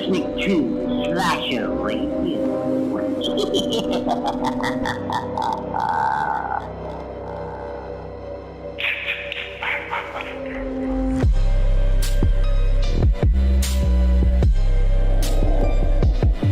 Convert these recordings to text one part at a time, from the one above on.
listening to Slasher Radio.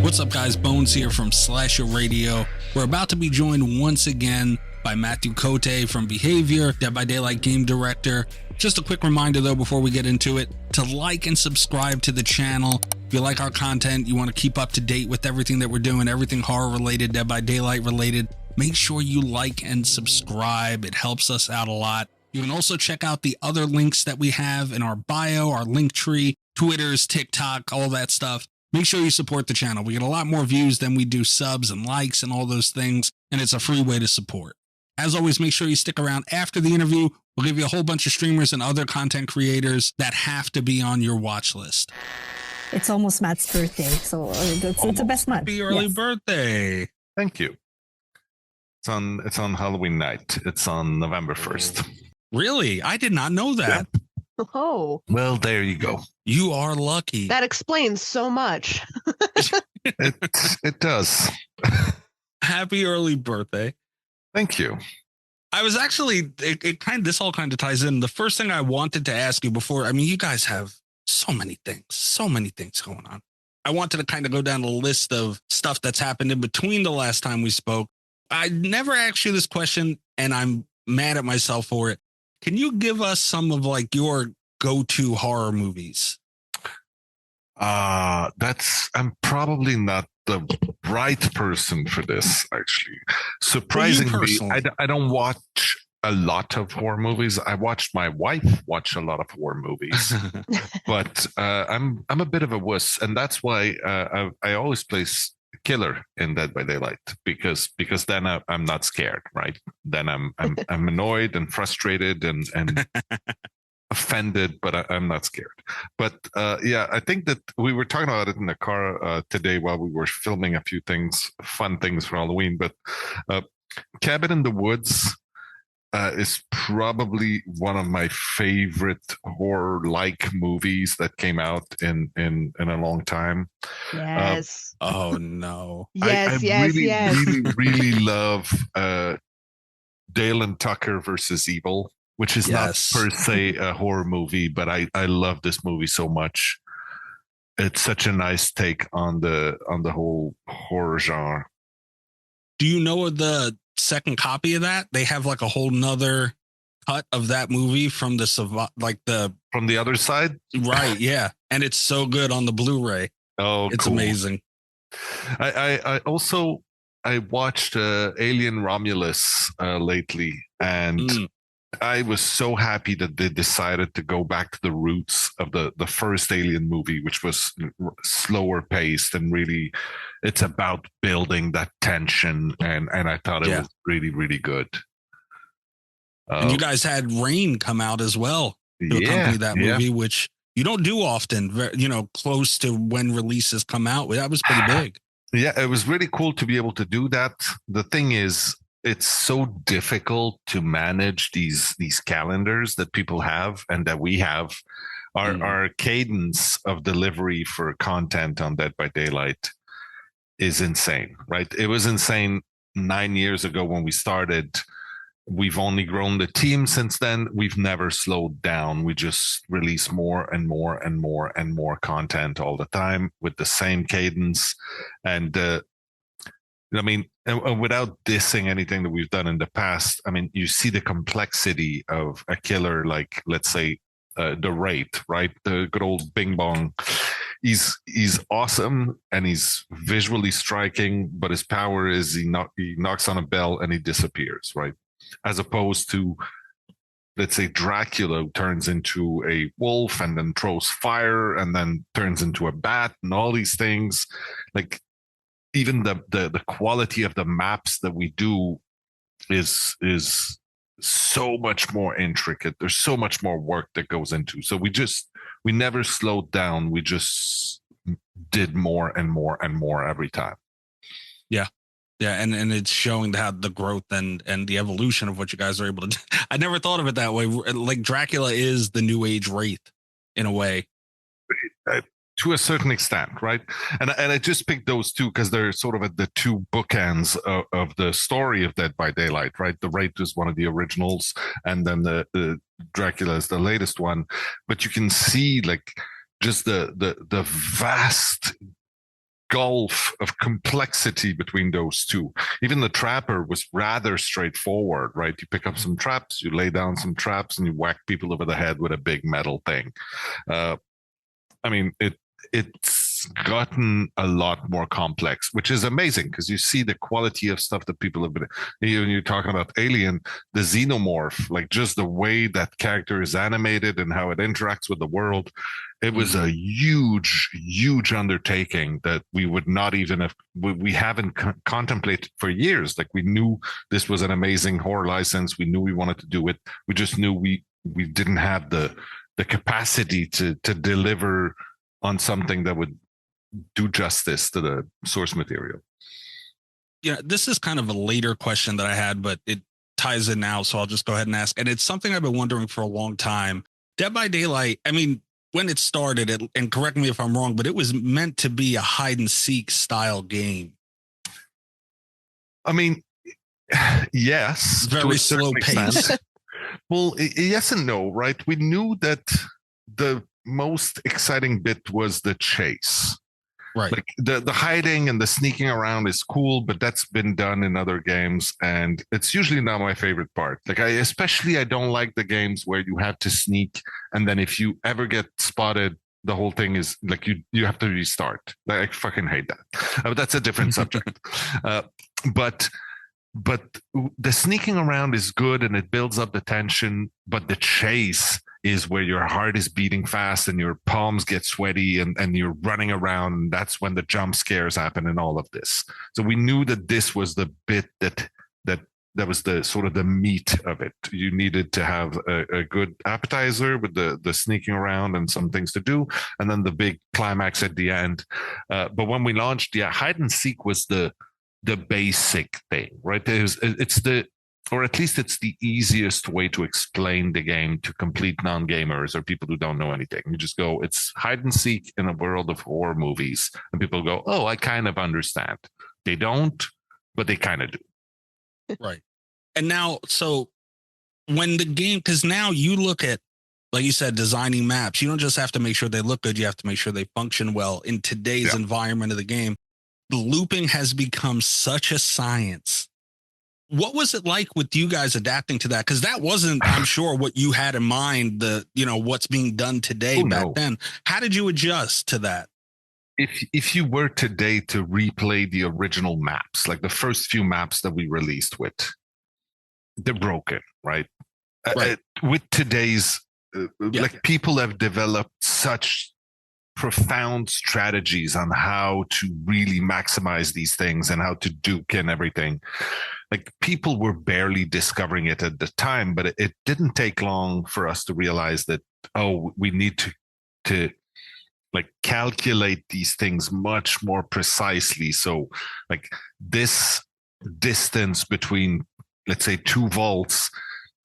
What's up, guys? Bones here from Slasher Radio. We're about to be joined once again by Mathieu Cote from BHVR, Dead by Daylight game director. Just a quick reminder, though, before we get into it, to like and subscribe to the channel. If you like our content, you want to keep up to date with everything that we're doing, everything horror related, Dead by Daylight related, make sure you like and subscribe. It helps us out a lot. You can also check out the other links that we have in our bio, our link tree, Twitters, TikTok, all that stuff. Make sure you support the channel. We get a lot more views than we do subs and likes and all those things, and it's a free way to support. As always, make sure you stick around after the interview. We'll give you a whole bunch of streamers and other content creators that have to be on your watch list. It's almost Matt's birthday, so it's the best month. Happy early birthday. Thank you. It's on Halloween night. It's on November 1st. Really? I did not know that. Yeah. Oh, Well, there you go. You are lucky. that explains so much. It does. Happy early birthday. Thank you. I was actually, this all kind of ties in. The first thing I wanted to ask you before, I mean, you guys have so many things going on. I wanted to kind of go down a list of stuff that's happened in between the last time we spoke. I never asked you this question, and I'm mad at myself for it. Can you give us some of like your go-to horror movies? I'm probably not the right person for this, actually. Surprisingly, I don't watch a lot of horror movies. I watched my wife watch a lot of horror movies, but I'm a bit of a wuss, and that's why I always place killer in Dead by Daylight because then I'm not scared, right? Then I'm annoyed and frustrated and offended, but I'm not scared. But yeah, I think that we were talking about it in the car today while we were filming a few fun things for Halloween. But Cabin in the Woods is probably one of my favorite horror-like movies that came out in a long time. Yes. Oh no. Yes, I yes. really love Dale and Tucker versus Evil, which is not per se a horror movie, but I love this movie so much. It's such a nice take on the whole horror genre. Do you know of the second copy of that? They have like a whole nother cut of that movie from from the other side, right? Yeah, and it's so good on the Blu-ray. Oh, it's cool. Amazing. I also watched Alien Romulus lately, and I was so happy that they decided to go back to the roots of the first Alien movie, which was slower paced and really, it's about building that tension, and I thought it was really, really good. And you guys had Rain come out as well to accompany that movie, which you don't do often, close to when releases come out. That was pretty big. Yeah, it was really cool to be able to do that. The thing is, it's so difficult to manage these calendars that people have and that we have. Our cadence of delivery for content on Dead by Daylight is insane, right? It was insane 9 years ago when we started. We've only grown the team since then. We've never slowed down. We just release more and more and more and more content all the time with the same cadence. And I mean, without dissing anything that we've done in the past, I mean, you see the complexity of a killer, like, let's say, the Wraith, right? The good old Bing Bong. He's awesome and he's visually striking, but his power is he knocks on a bell and he disappears, right? As opposed to, let's say, Dracula, who turns into a wolf and then throws fire and then turns into a bat and all these things. Like, even the quality of the maps that we do is so much more intricate. There's so much more work that goes into. So we never slowed down. We just did more and more and more every time. Yeah. Yeah, and it's showing the growth and the evolution of what you guys are able to do. I never thought of it that way. Like, Dracula is the new age Wraith in a way. to a certain extent, right? And I just picked those two because they're sort of at the two bookends of the story of Dead by Daylight, right? The Raid is one of the originals, and then the Dracula is the latest one. But you can see like just the vast gulf of complexity between those two. Even the Trapper was rather straightforward, right? You pick up some traps, you lay down some traps, and you whack people over the head with a big metal thing. I mean, it's gotten a lot more complex, which is amazing because you see the quality of stuff that people have been. You're talking about Alien, the xenomorph, like just the way that character is animated and how it interacts with the world. It was a huge undertaking that we would not even have, we haven't contemplated for years. Like we knew this was an amazing horror license. We knew we wanted to do it. We just knew we didn't have the capacity to deliver on something that would do justice to the source material. Yeah, this is kind of a later question that I had, but it ties in now, so I'll just go ahead and ask. And it's something I've been wondering for a long time. Dead by Daylight, I mean, when it started, and correct me if I'm wrong, but it was meant to be a hide and seek style game. I mean, yes, very slow pace. Well, yes and no, right? We knew that the most exciting bit was the chase. Right. Like the hiding and the sneaking around is cool, but that's been done in other games, and it's usually not my favorite part. Like I don't like the games where you have to sneak, and then if you ever get spotted, the whole thing is like you have to restart. Like, I fucking hate that. But that's a different subject. But the sneaking around is good and it builds up the tension, but the chase is where your heart is beating fast and your palms get sweaty and you're running around. And that's when the jump scares happen and all of this. So we knew that this was the bit that was the sort of the meat of it. You needed to have a good appetizer with the sneaking around and some things to do, and then the big climax at the end. But when we launched, hide and seek was the basic thing, right? It's the easiest way to explain the game to complete non-gamers or people who don't know anything. You just go, it's hide and seek in a world of horror movies, and people go, oh, I kind of understand. They don't, but they kind of do. Right. And now, so when the game, because now you look at, like you said, designing maps, you don't just have to make sure they look good, you have to make sure they function well in today's environment of the game. Looping has become such a science. What was it like with you guys adapting to that? Because that wasn't, I'm sure, what you had in mind, what's being done today back then. How did you adjust to that? If you were today to replay the original maps, like the first few maps that we released with, they're broken, right? With today's, like people have developed such profound strategies on how to really maximize these things and how to duke and everything. Like people were barely discovering it at the time, but it didn't take long for us to realize that, we need to like calculate these things much more precisely. So like this distance between, let's say, two vaults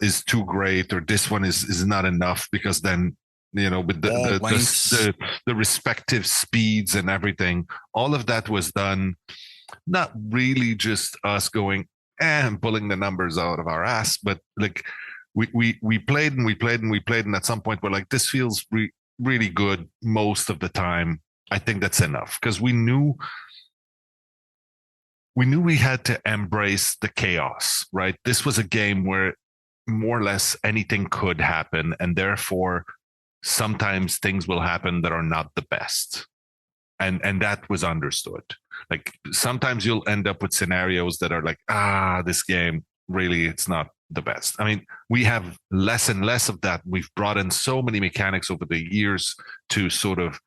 is too great, or this one is not enough, because then, with the respective speeds and everything, all of that was done, not really just us going and pulling the numbers out of our ass, but like we played and we played and we played, and at some point we're like, this feels really good most of the time. I think that's enough, because we knew we had to embrace the chaos, right? This was a game where more or less anything could happen, and therefore sometimes things will happen that are not the best. And that was understood. Like sometimes you'll end up with scenarios that are like, this game really, it's not the best. I mean, we have less and less of that. We've brought in so many mechanics over the years to sort of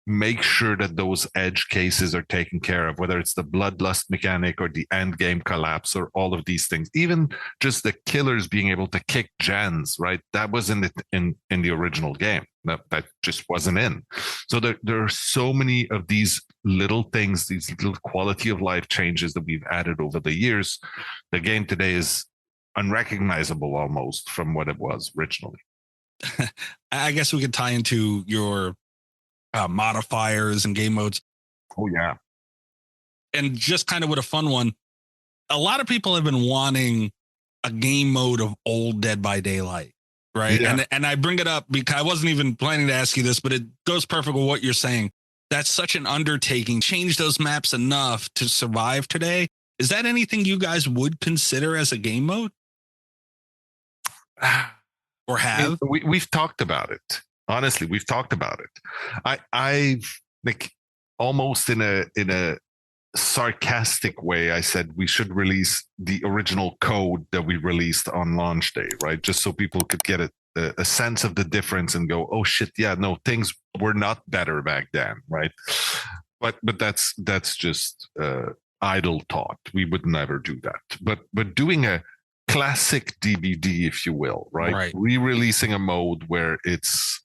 make sure that those edge cases are taken care of, whether it's the bloodlust mechanic or the end game collapse or all of these things. Even just the killers being able to kick gens, right? That wasn't in the original game. That just wasn't in. So there are so many of these little things, these little quality of life changes that we've added over the years. The game today is unrecognizable almost from what it was originally. I guess we could tie into your modifiers and game modes. Oh yeah. And just kind of with a fun one, a lot of people have been wanting a game mode of old Dead by Daylight, right? Yeah. And I bring it up because I wasn't even planning to ask you this, but it goes perfect with what you're saying. That's such an undertaking. Change those maps enough to survive today. Is that anything you guys would consider as a game mode? Or have? We've talked about it. Honestly, we've talked about it. I've like almost in a sarcastic way, I said we should release the original code that we released on launch day, right? Just so people could get a sense of the difference and go, oh shit, yeah, no, things were not better back then, right? But that's just idle thought. We would never do that. But doing a classic DBD, if you will, right? Re-releasing a mode where it's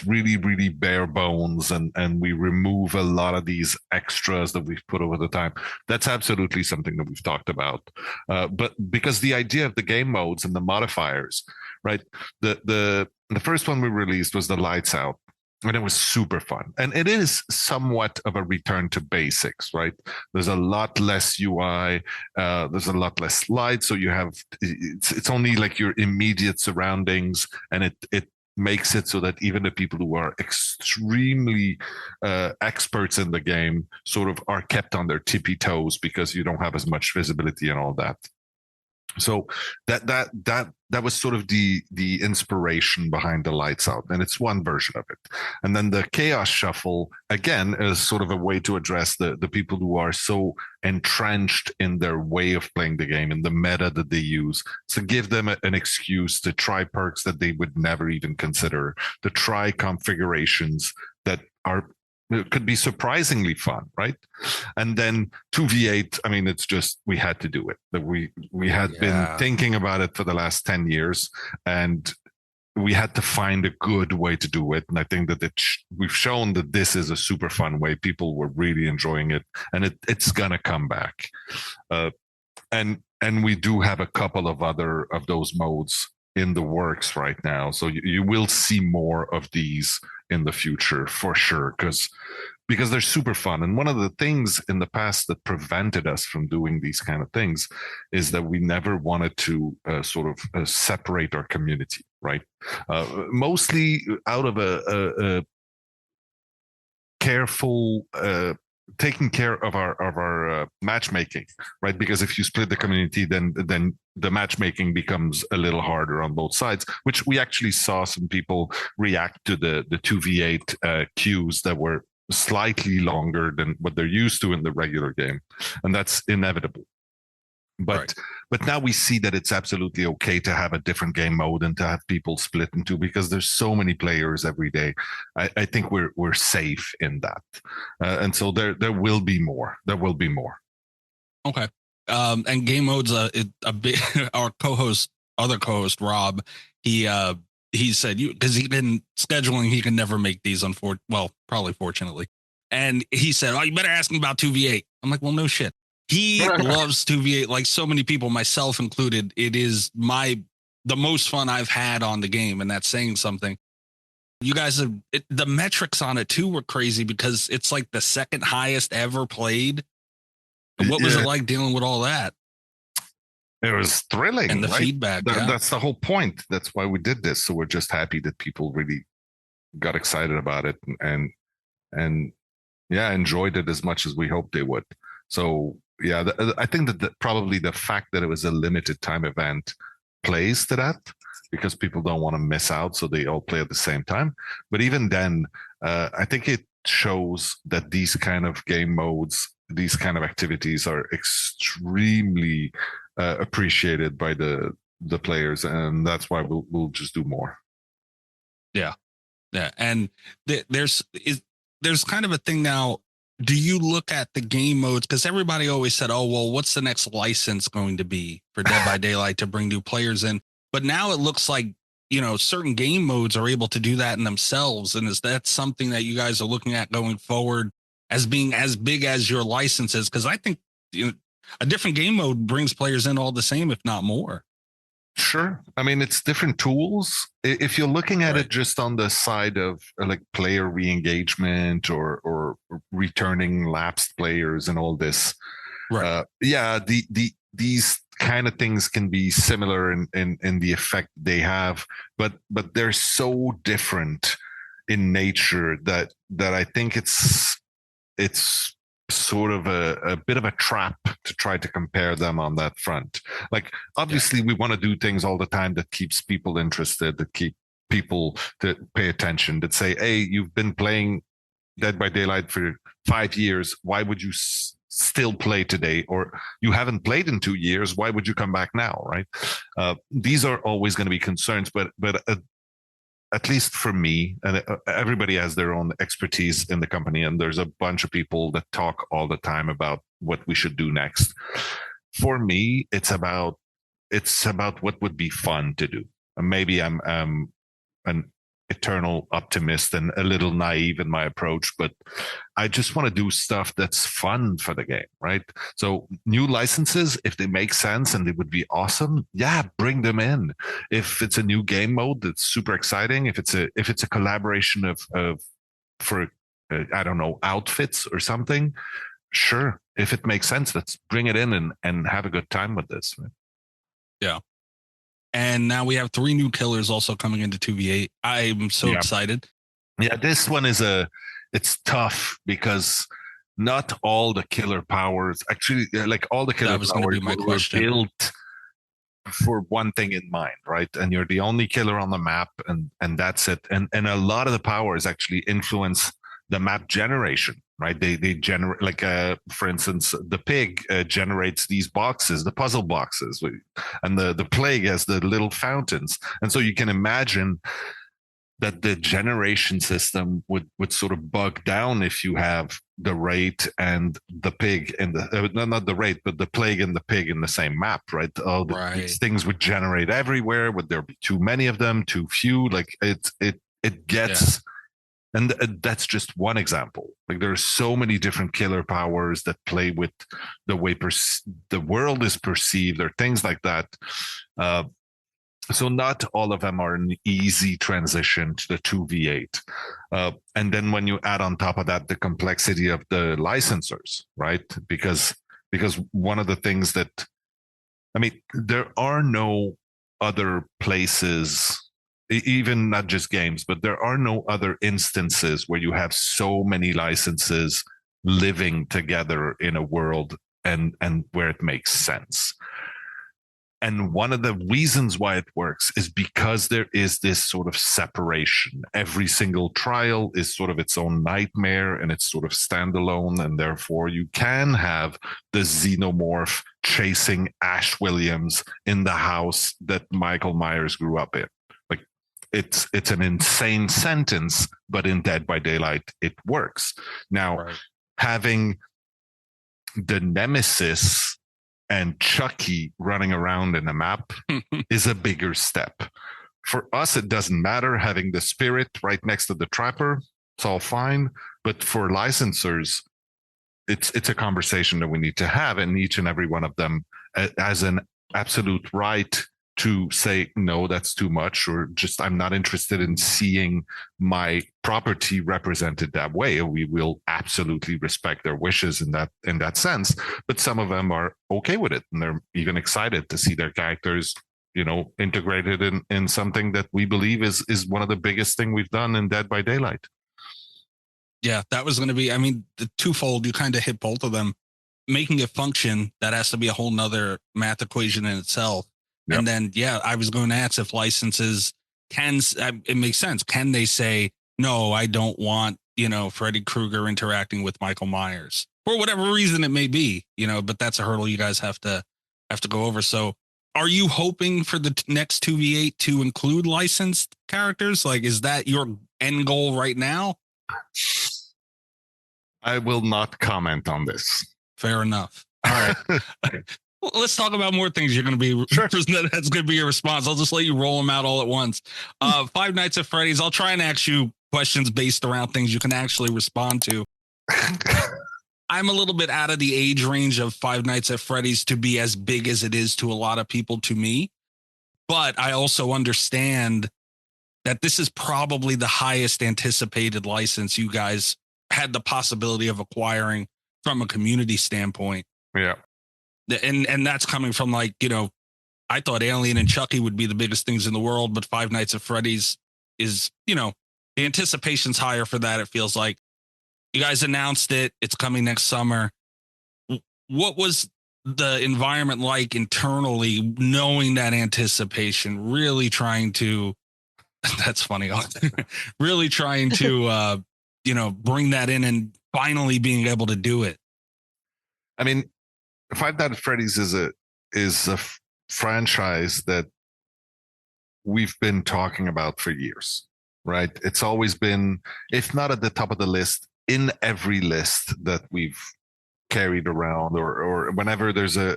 really, really bare bones and we remove a lot of these extras that we've put over the time. That's absolutely something that we've talked about. But because the idea of the game modes and the modifiers, right? The first one we released was the Lights Out. And it was super fun. And it is somewhat of a return to basics, right? There's a lot less UI. There's a lot less light. So you have, it's only like your immediate surroundings. And it makes it so that even the people who are extremely experts in the game sort of are kept on their tippy toes because you don't have as much visibility and all that. So that was sort of the inspiration behind the Lights Out, and it's one version of it. And then the Chaos Shuffle again is sort of a way to address the people who are so entrenched in their way of playing the game and the meta that they use, to give them an excuse to try perks that they would never even consider, to try configurations that are it could be surprisingly fun, right? And then 2v8, I mean, it's just, we had to do it. That we had been thinking about it for the last 10 years, and we had to find a good way to do it. And I think that we've shown that this is a super fun way. People were really enjoying it, and it's gonna come back. And we do have a couple of other of those modes in the works right now. So you will see more of these in the future for sure, because they're super fun. And one of the things in the past that prevented us from doing these kind of things is that we never wanted to sort of separate our community, right? Mostly out of a careful taking care of our matchmaking, right? Because if you split the community, then the matchmaking becomes a little harder on both sides, which we actually saw some people react to the 2v8 queues that were slightly longer than what they're used to in the regular game. And that's inevitable. But now we see that it's absolutely okay to have a different game mode and to have people split into, because there's so many players every day. I think we're safe in that, and so there will be more. There will be more. Okay, and game modes. A bit. Our other co-host Rob, he said because he's been scheduling, he can never make these. Probably fortunately, and he said, "Oh, you better ask him about 2v8." I'm like, "Well, no shit." He loves 2v8 like so many people, myself included. It is the most fun I've had on the game, and that's saying something. You guys have the metrics on it too were crazy, because it's like the second highest ever played. What was it like dealing with all that? It was thrilling, and the right? feedback. That's the whole point. That's why we did this. So we're just happy that people really got excited about it and enjoyed it as much as we hoped they would. So yeah, I think that probably the fact that it was a limited time event plays to that, because people don't want to miss out, so they all play at the same time. But even then, I think it shows that these kind of game modes, these kind of activities are extremely appreciated by the players, and that's why we'll just do more. Yeah, and there's kind of a thing now. Do you look at the game modes? Because everybody always said, oh, well, what's the next license going to be for Dead by Daylight to bring new players in? But now it looks like, certain game modes are able to do that in themselves. And is that something that you guys are looking at going forward as being as big as your licenses? Because I think a different game mode brings players in all the same, if not more. Sure. I mean, it's different tools. If you're looking at it just on the side of like player re-engagement or returning lapsed players and all this, yeah, these kind of things can be similar in the effect they have, but they're so different in nature that I think it's sort of a bit of a trap to try to compare them on that front. Like, obviously we want to do things all the time that keeps people interested, that keep people to pay attention, that say, hey, you've been playing Dead by Daylight for 5 years, why would you still play today? Or you haven't played in 2 years, why would you come back now? Right? These are always going to be concerns, but at least for me, and everybody has their own expertise in the company, and there's a bunch of people that talk all the time about what we should do next. For me, it's about what would be fun to do. And maybe I'm an eternal optimist and a little naive in my approach, but I just want to do stuff that's fun for the game, right? So new licenses, if they make sense and they would be awesome, yeah, bring them in. If it's a new game mode that's super exciting, if it's a collaboration of for I don't know, outfits or something, sure. If it makes sense, let's bring it in and have a good time with this. Right? Yeah. And now we have 3 new killers also coming into 2v8. I'm so excited. Yeah, this one it's tough because not all the killer powers, actually, like all the killer powers were built for one thing in mind, right? And you're the only killer on the map, and that's it. And a lot of the powers actually influence the map generation, right? They generate, like for instance, the pig generates these boxes, the puzzle boxes, and the plague has the little fountains. And so you can imagine that the generation system would sort of bug down if you have the rate and the pig and not the rate, but the plague and the pig in the same map, right? These things would generate everywhere. Would there be too many of them? Too few? Like it gets. Yeah. And that's just one example. Like there are so many different killer powers that play with the way the world is perceived, or things like that. So not all of them are an easy transition to the 2v8. And then when you add on top of that the complexity of the licensors, right? Because one of the things that, I mean, there are no other places, even not just games, but there are no other instances where you have so many licenses living together in a world and where it makes sense. And one of the reasons why it works is because there is this sort of separation. Every single trial is sort of its own nightmare, and it's sort of standalone. And therefore you can have the xenomorph chasing Ash Williams in the house that Michael Myers grew up in. Like it's an insane sentence, but in Dead by Daylight, it works. Now, having the Nemesis and Chucky running around in the map is a bigger step. For us, it doesn't matter having the spirit right next to the trapper. It's all fine. But for licensors, it's a conversation that we need to have, and each and every one of them has an absolute right to say, no, that's too much, or just, I'm not interested in seeing my property represented that way. We will absolutely respect their wishes in that sense. But some of them are okay with it, and they're even excited to see their characters, integrated in something that we believe is one of the biggest thing we've done in Dead by Daylight. Yeah, that was going to be, I mean, the twofold, you kind of hit both of them. Making it function, that has to be a whole nother math equation in itself. Yep. And then, I was going to ask if licenses it makes sense. Can they say, no, I don't want, Freddy Krueger interacting with Michael Myers for whatever reason it may be, but that's a hurdle you guys have to go over. So are you hoping for the next 2v8 to include licensed characters? Like, is that your end goal right now? I will not comment on this. Fair enough. All right. Well, let's talk about more things you're going to be. Sure. That's going to be your response. I'll just let you roll them out all at once. Five Nights at Freddy's. I'll try and ask you questions based around things you can actually respond to. I'm a little bit out of the age range of Five Nights at Freddy's to be as big as it is to a lot of people. To me, But I also understand that this is probably the highest anticipated license you guys had the possibility of acquiring from a community standpoint. Yeah. And that's coming from, like, you know, I thought Alien and Chucky would be the biggest things in the world, but Five Nights at Freddy's is, you know, the anticipation's higher for that. It feels like you guys announced it. It's coming next summer. What was the environment like internally, knowing that anticipation, really trying to, that's funny, really trying to, you know, bring that in and finally being able to do it? I mean, Five Nights at Freddy's is a franchise that we've been talking about for years, right? It's always been, if not at the top of the list, in every list that we've carried around, or whenever there's a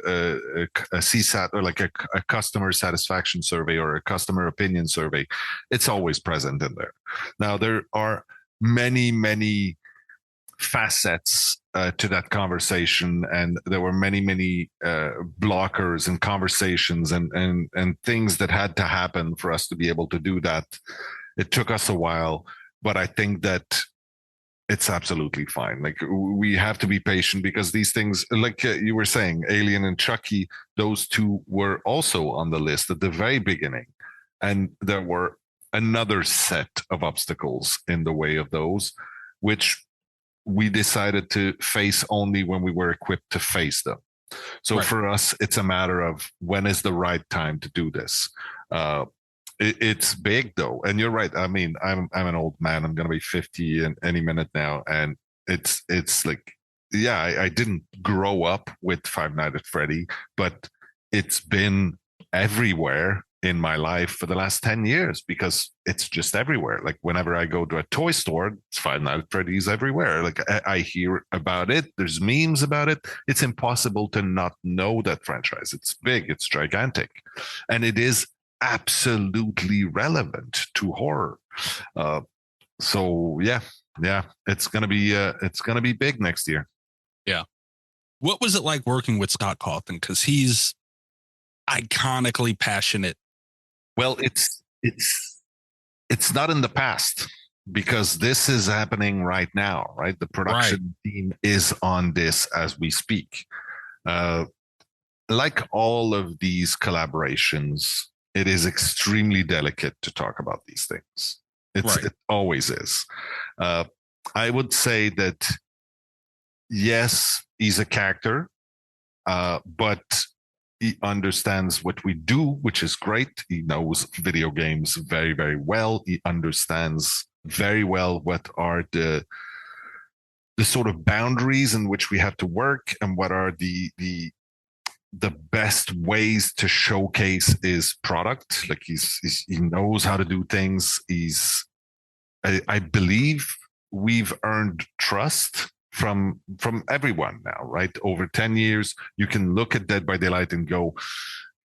CSAT, or like a customer satisfaction survey or a customer opinion survey, it's always present in there. Now, there are many facets to that conversation, and there were many blockers and conversations and things that had to happen for us to be able to do that. It took us a while, but I think that it's absolutely fine. Like, we have to be patient, because these things, like you were saying, Alien and Chucky, those two were also on the list at the very beginning, and there were another set of obstacles in the way of those, which we decided to face only when we were equipped to face them. So right. For us, it's a matter of when is the right time to do this. It's big though, and you're right. I mean, I'm an old man. I'm gonna be 50 in any minute now, and it's like, yeah, I didn't grow up with Five Nights at Freddy, but it's been everywhere in my life for the last 10 years, because it's just everywhere. Like, whenever I go to a toy store, it's Five Nights at Freddy's everywhere. Like, I hear about it. There's memes about it. It's impossible to not know that franchise. It's big. It's gigantic, and it is absolutely relevant to horror. So yeah, it's gonna be big next year. Yeah. What was it like working with Scott Cawthon? Because he's iconically passionate. Well, it's not in the past, because this is happening right now, right? The production team is on this as we speak. Like all of these collaborations, it is extremely delicate to talk about these things. It always is. I would say that, yes, he's a character, but he understands what we do, which is great. He knows video games very, very well. He understands very well what are the sort of boundaries in which we have to work, and what are the best ways to showcase his product. Like, he knows how to do things. I believe we've earned trust from everyone now, right? Over 10 years, you can look at Dead by Daylight and go,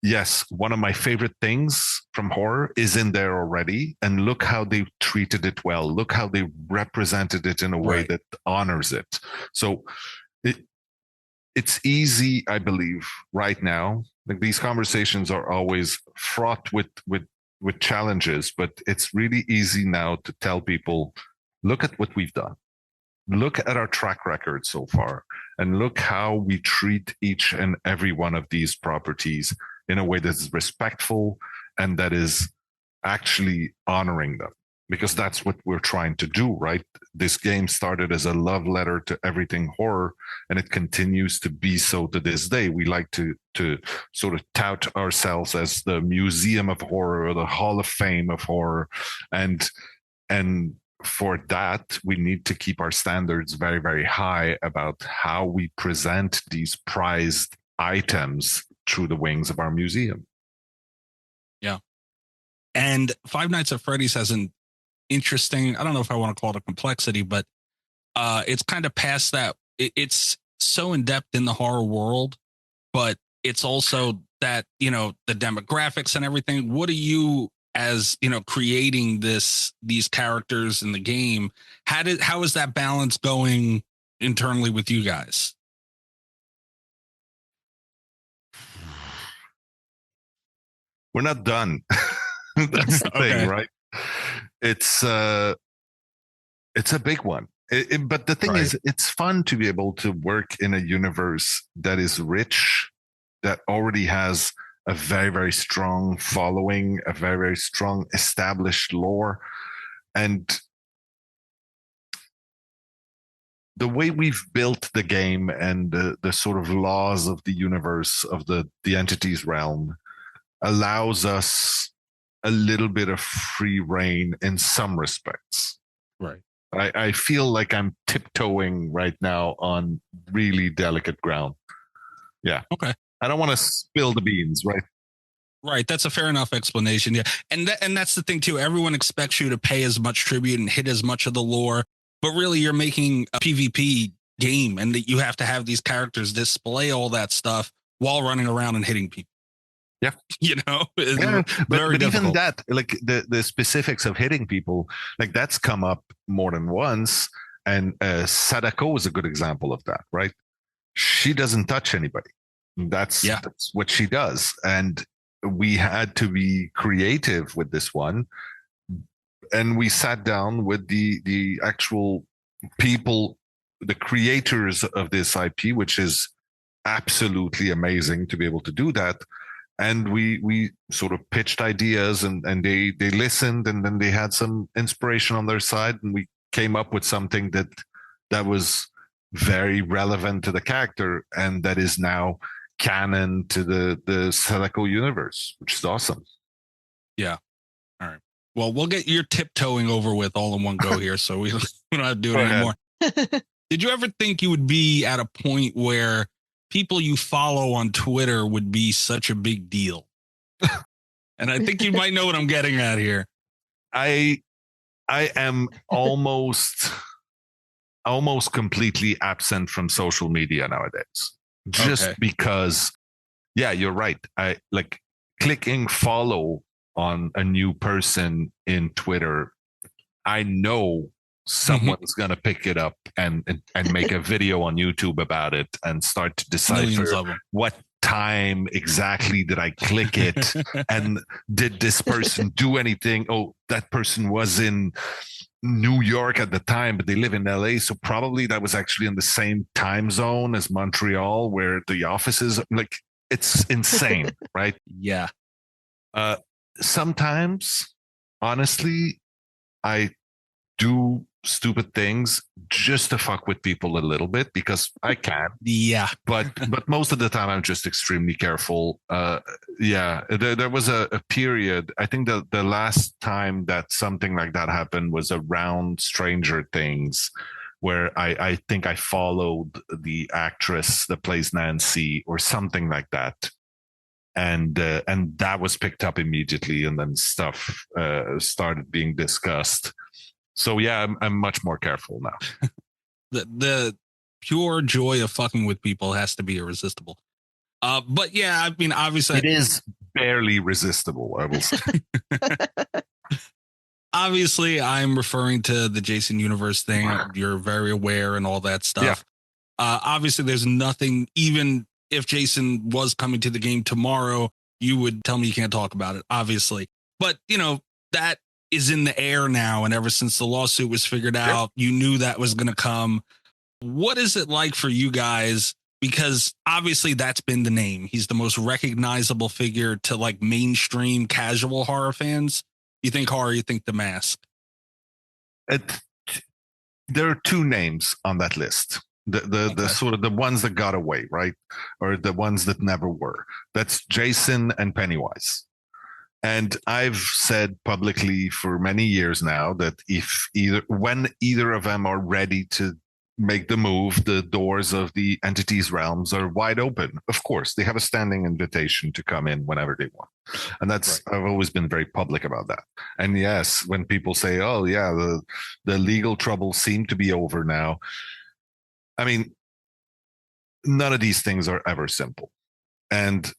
yes, one of my favorite things from horror is in there already. And look how they treated it well. Look how they represented it in a way that honors it. So it's easy, I believe, right now. Like, these conversations are always fraught with challenges, but it's really easy now to tell people, look at what we've done. Look at our track record so far, and look how we treat each and every one of these properties in a way that's respectful and that is actually honoring them. Because that's what we're trying to do, right? This game started as a love letter to everything horror, and it continues to be so to this day. We like to sort of tout ourselves as the Museum of Horror, or the Hall of Fame of horror, and for that, we need to keep our standards very, very high about how we present these prized items through the wings of our museum. Yeah. And Five Nights at Freddy's has an interesting, I don't know if I want to call it a complexity, but it's kind of past that. It's so in depth in the horror world, but it's also that, you know, the demographics and everything. What do you, as you know, creating these characters in the game, how is that balance going internally with you guys? we're not done. That's the thing, right? It's a big one. But the thing is, it's fun to be able to work in a universe that is rich, that already has a very, very strong following, a very, very strong established lore. And the way we've built the game and the sort of laws of the universe of the entity's realm allows us a little bit of free reign in some respects. Right. I feel like I'm tiptoeing right now on really delicate ground. Yeah. Okay. I don't want to spill the beans, right? Right. That's a fair enough explanation. Yeah. And that's the thing too. Everyone expects you to pay as much tribute and hit as much of the lore, but really you're making a PvP game and that you have to have these characters display all that stuff while running around and hitting people. Yeah. You know, yeah, but even that, like the specifics of hitting people, like that's come up more than once. And Sadako is a good example of that, right? She doesn't touch anybody. That's what she does. And we had to be creative with this one. And we sat down with the actual people, the creators of this IP, which is absolutely amazing to be able to do that. And we sort of pitched ideas and they listened, and then they had some inspiration on their side, and we came up with something that was very relevant to the character and that is now canon to the Sadako universe, which is awesome. Yeah. All right. Well, we'll get your tiptoeing over with all in one go here, so we don't have to do it anymore. Did you ever think you would be at a point where people you follow on Twitter would be such a big deal? And I think you might know what I'm getting at here. I am almost completely absent from social media nowadays. Just because, yeah, you're right. I like clicking follow on a new person in Twitter. I know someone's going to pick it up and make a video on YouTube about it and start to decipher what time exactly did I click it and did this person do anything? Oh, that person was in New York at the time, but they live in LA, so probably that was actually in the same time zone as Montreal where the office is. Like, it's insane, right? Yeah. Sometimes, honestly, I do stupid things just to fuck with people a little bit because I can. Yeah. But most of the time I'm just extremely careful. There was a period, I think the last time that something like that happened was around Stranger Things, where I think I followed the actress that plays Nancy or something like that. And that was picked up immediately, and then stuff started being discussed. So yeah, I'm much more careful now. The pure joy of fucking with people has to be irresistible. But yeah, I mean, obviously it is barely resistible, I will say. Obviously, I'm referring to the Jason Universe thing. You're very aware and all that stuff. Yeah. Obviously, there's nothing, even if Jason was coming to the game tomorrow, you would tell me you can't talk about it, obviously. But, you know, that is in the air now. And ever since the lawsuit was figured out, you knew that was going to come. What is it like for you guys? Because obviously that's been the name. He's the most recognizable figure to like mainstream casual horror fans. You think horror, you think The Mask. There are two names on that list. The sort of the ones that got away, right? Or the ones that never were. That's Jason and Pennywise. And I've said publicly for many years now that when either of them are ready to make the move, the doors of the entity's realms are wide open. Of course, they have a standing invitation to come in whenever they want. And that's, I've always been very public about that. And yes, when people say, oh yeah, the legal troubles seem to be over now. I mean, none of these things are ever simple. And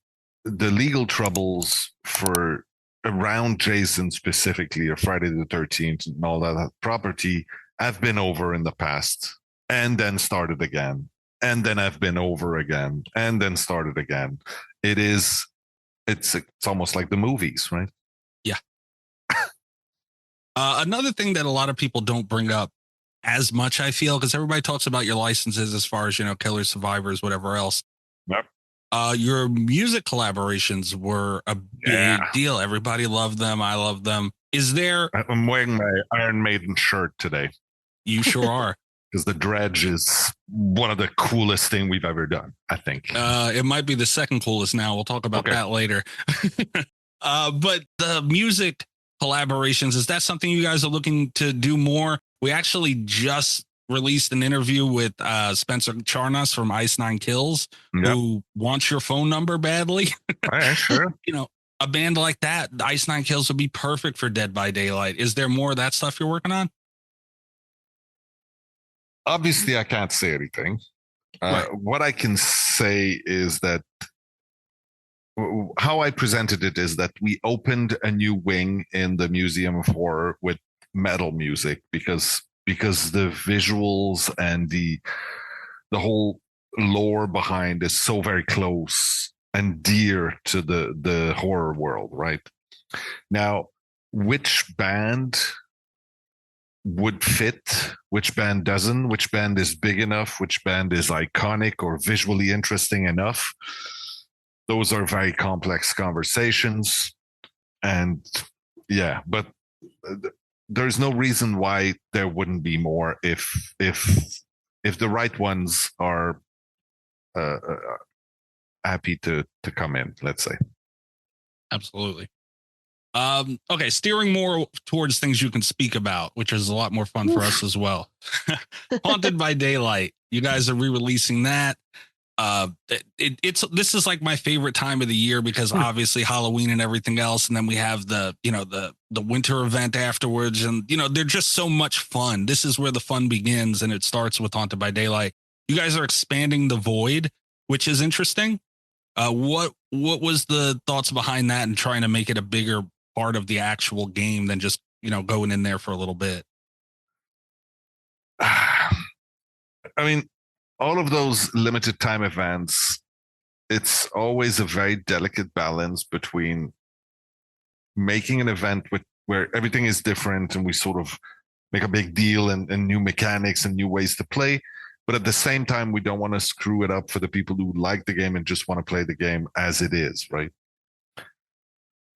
the legal troubles for around Jason specifically, or Friday the 13th and all that property have been over in the past and then started again. And then have been over again and then started again. It is it's almost like the movies, right? Yeah. Another thing that a lot of people don't bring up as much, I feel, because everybody talks about your licenses as far as, Killers, Survivors, whatever else. Yep. Your music collaborations were a big deal. Everybody loved them. I love them. Is there... I'm wearing my Iron Maiden shirt today. You sure are. Because the dredge is one of the coolest thing we've ever done, I think. It might be the second coolest now. We'll talk about that later. But the music collaborations, is that something you guys are looking to do more? We actually just released an interview with Spencer Charnas from Ice Nine Kills, who wants your phone number badly. All right, sure. A band like that, Ice Nine Kills, would be perfect for Dead by Daylight. Is there more of that stuff you're working on? Obviously, I can't say anything. Right. What I can say is that how I presented it is that we opened a new wing in the Museum of Horror with metal music because the visuals and the whole lore behind is so very close and dear to the horror world, right? Now, which band would fit, which band doesn't, which band is big enough, which band is iconic or visually interesting enough, those are very complex conversations. And but there's no reason why there wouldn't be more if the right ones are happy to come in, let's say. Absolutely. Okay, steering more towards things you can speak about, which is a lot more fun for us as well. Haunted by Daylight, you guys are re-releasing that. This is like my favorite time of the year because obviously Halloween and everything else, and then we have the winter event afterwards, and they're just so much fun. This is where the fun begins, and it starts with Haunted by Daylight. You guys are expanding the void, which is interesting. What was the thoughts behind that and trying to make it a bigger part of the actual game than just going in there for a little bit? I mean, all of those limited time events, it's always a very delicate balance between making an event where everything is different and we sort of make a big deal and new mechanics and new ways to play. But at the same time, we don't want to screw it up for the people who like the game and just want to play the game as it is, right?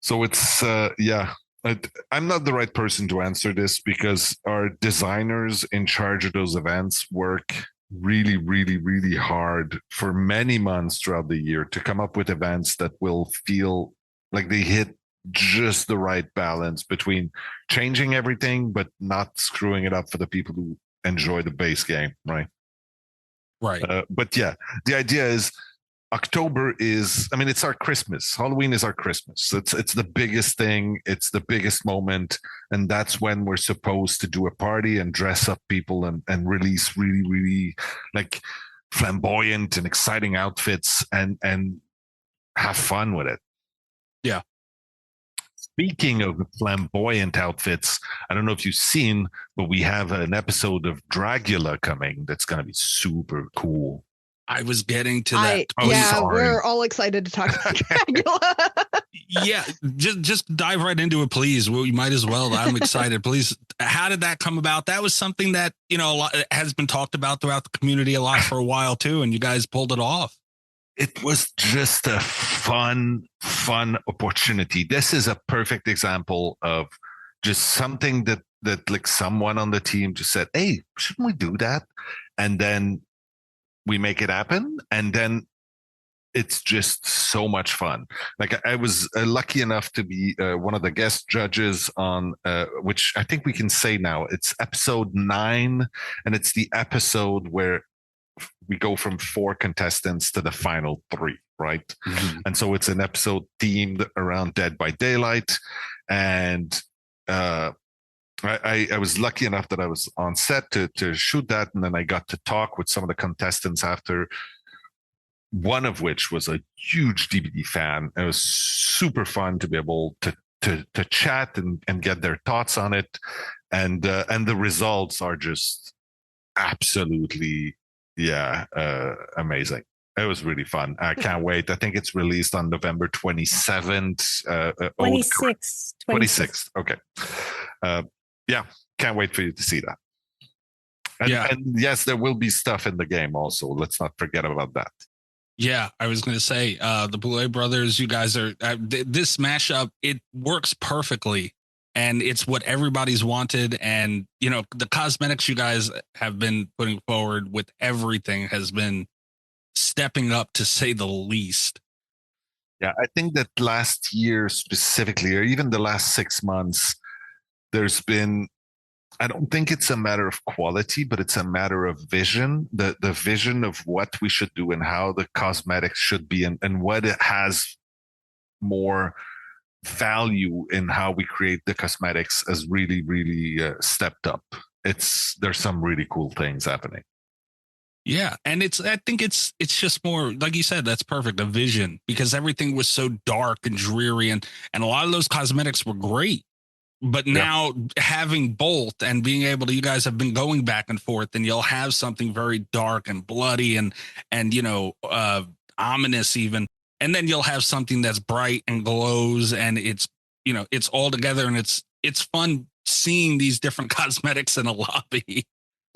So it's, I'm not the right person to answer this because our designers in charge of those events work really, really, really hard for many months throughout the year to come up with events that will feel like they hit just the right balance between changing everything, but not screwing it up for the people who enjoy the base game, right? Right. But the idea is October is, it's our Christmas. Halloween is our Christmas. It's the biggest thing. It's the biggest moment. And that's when we're supposed to do a party and dress up people and release really, really like flamboyant and exciting outfits and have fun with it. Yeah. Speaking of flamboyant outfits, I don't know if you've seen, but we have an episode of Dragula coming that's going to be super cool. I was getting to that. We're all excited to talk about Dragula. Yeah, just dive right into it, please. We might as well. I'm excited. Please. How did that come about? That was something that, a lot has been talked about throughout the community a lot for a while too, and you guys pulled it off. It was just a fun opportunity. This is a perfect example of just something that like someone on the team just said, "Hey, shouldn't we do that?" And then we make it happen, and then it's just so much fun. Like I was lucky enough to be one of the guest judges on, which I think we can say now. It's episode 9, and it's the episode where we go from 4 contestants to the final 3, right? Mm-hmm. And so it's an episode themed around Dead by Daylight, and I was lucky enough that I was on set to shoot that, and then I got to talk with some of the contestants after, one of which was a huge DBD fan. It was super fun to be able to chat and get their thoughts on it, and the results are just absolutely amazing. It was really fun. I can't wait. I think it's released on November 27th. 26th. 26th. Okay. Yeah, can't wait for you to see that. And yes, there will be stuff in the game also. Let's not forget about that. Yeah, I was going to say, the Boulet brothers, you guys are, this mashup, it works perfectly. And it's what everybody's wanted. And, you know, the cosmetics you guys have been putting forward with everything has been stepping up, to say the least. Yeah, I think that last year specifically, or even the last 6 months, there's been, I don't think it's a matter of quality, but it's a matter of vision, the vision of what we should do and how the cosmetics should be, and what it has more value in how we create the cosmetics has really, really stepped up. There's some really cool things happening. Yeah, and I think it's just more, like you said, that's perfect, a vision, because everything was so dark and dreary, and a lot of those cosmetics were great. But now having both and being able to, you guys have been going back and forth, and you'll have something very dark and bloody and you know, ominous even, and then you'll have something that's bright and glows, and it's, you know, it's all together, and it's fun seeing these different cosmetics in a lobby.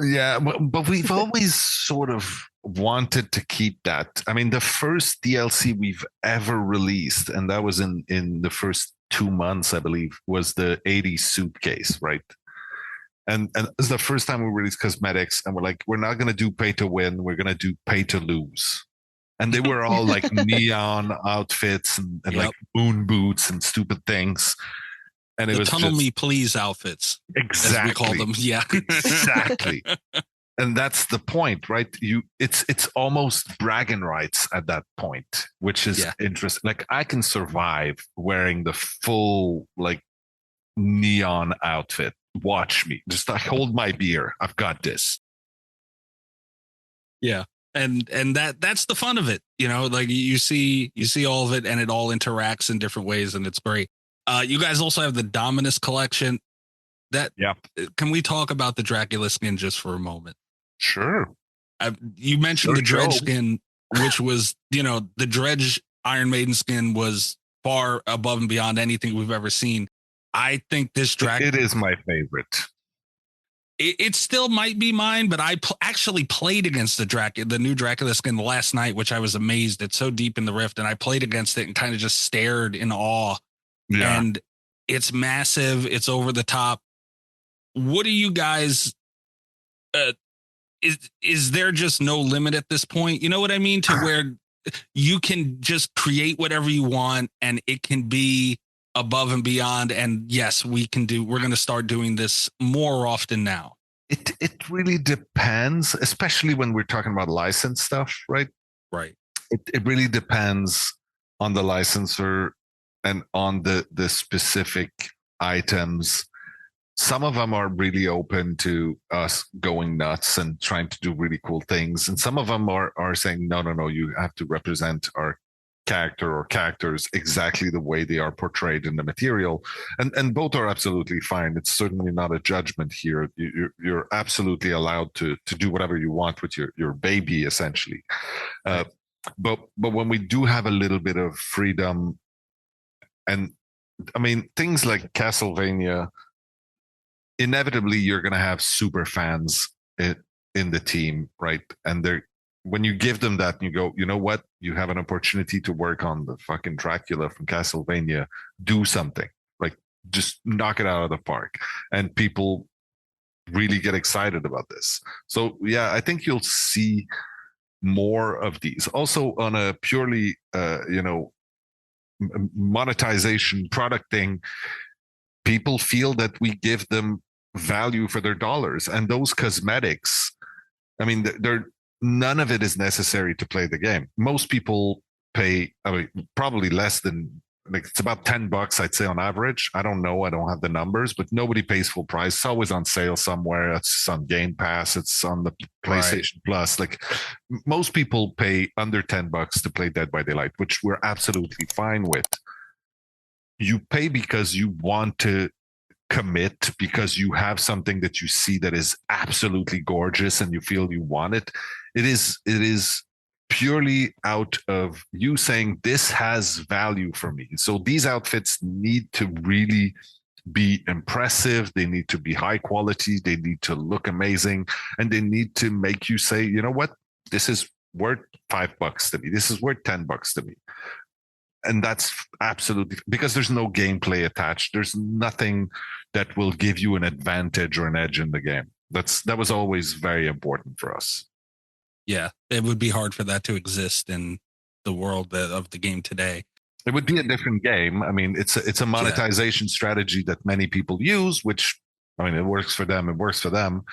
Yeah, but we've always sort of wanted to keep that. I mean, the first DLC we've ever released, and that was in the first 2 months, I believe, was the 80s suitcase, right? And it's the first time we released cosmetics, and we're like, we're not going to do pay to win, we're going to do pay to lose. And they were all like neon outfits and like moon boots and stupid things. And it was tunnel me please outfits. Exactly. As we call them. Yeah. Exactly. And that's the point, right? It's almost bragging rights at that point, which is interesting. Like, I can survive wearing the full like neon outfit. Watch me. Just hold my beer. I've got this. Yeah. And that's the fun of it. You know, like you see all of it, and it all interacts in different ways, and it's great. You guys also have the Dominus collection. Can we talk about the Dracula skin just for a moment? Sure. You mentioned the Dredge skin, which was, you know, the Dredge Iron Maiden skin was far above and beyond anything we've ever seen. I think this Dracula, it is my favorite. It still might be mine, but I actually played against the new Dracula skin last night, which I was amazed. It's so deep in the rift, and I played against it and kind of just stared in awe. Yeah. And it's massive. It's over the top. What do you guys? Is there just no limit at this point? You know what I mean? To where you can just create whatever you want, and it can be above and beyond. And yes, we're going to start doing this more often now. It really depends, especially when we're talking about license stuff, right? Right. It really depends on the licensor and on the specific items. Some of them are really open to us going nuts and trying to do really cool things. And some of them are saying, no, you have to represent our character or characters exactly the way they are portrayed in the material. And both are absolutely fine. It's certainly not a judgment here. You're absolutely allowed to do whatever you want with your baby, essentially. But when we do have a little bit of freedom, and I mean, things like Castlevania, inevitably you're going to have super fans in the team, right? And when you give them that and you go, you know what, you have an opportunity to work on the fucking Dracula from Castlevania, do something, like just knock it out of the park. And people really get excited about this. So yeah, I think you'll see more of these. Also on a purely monetization product thing, people feel that we give them value for their dollars. And those cosmetics, I mean, none of it is necessary to play the game. Most people pay, I mean, probably less than, like, it's about $10, I'd say, on average. I don't know. I don't have the numbers, but nobody pays full price. It's always on sale somewhere. It's on Game Pass. It's on the PlayStation Plus. Like, most people pay under $10 to play Dead by Daylight, which we're absolutely fine with. You pay because you want to commit, because you have something that you see that is absolutely gorgeous and you feel you want it. It is purely out of you saying this has value for me. So these outfits need to really be impressive. They need to be high quality. They need to look amazing, and they need to make you say, you know what, this is worth $5 to me. This is worth $10 to me. And that's absolutely because there's no gameplay attached. There's nothing that will give you an advantage or an edge in the game. That was always very important for us. Yeah, it would be hard for that to exist in the world of the game today. It would be a different game. I mean, it's a monetization strategy that many people use, which, I mean, it works for them. It works for them.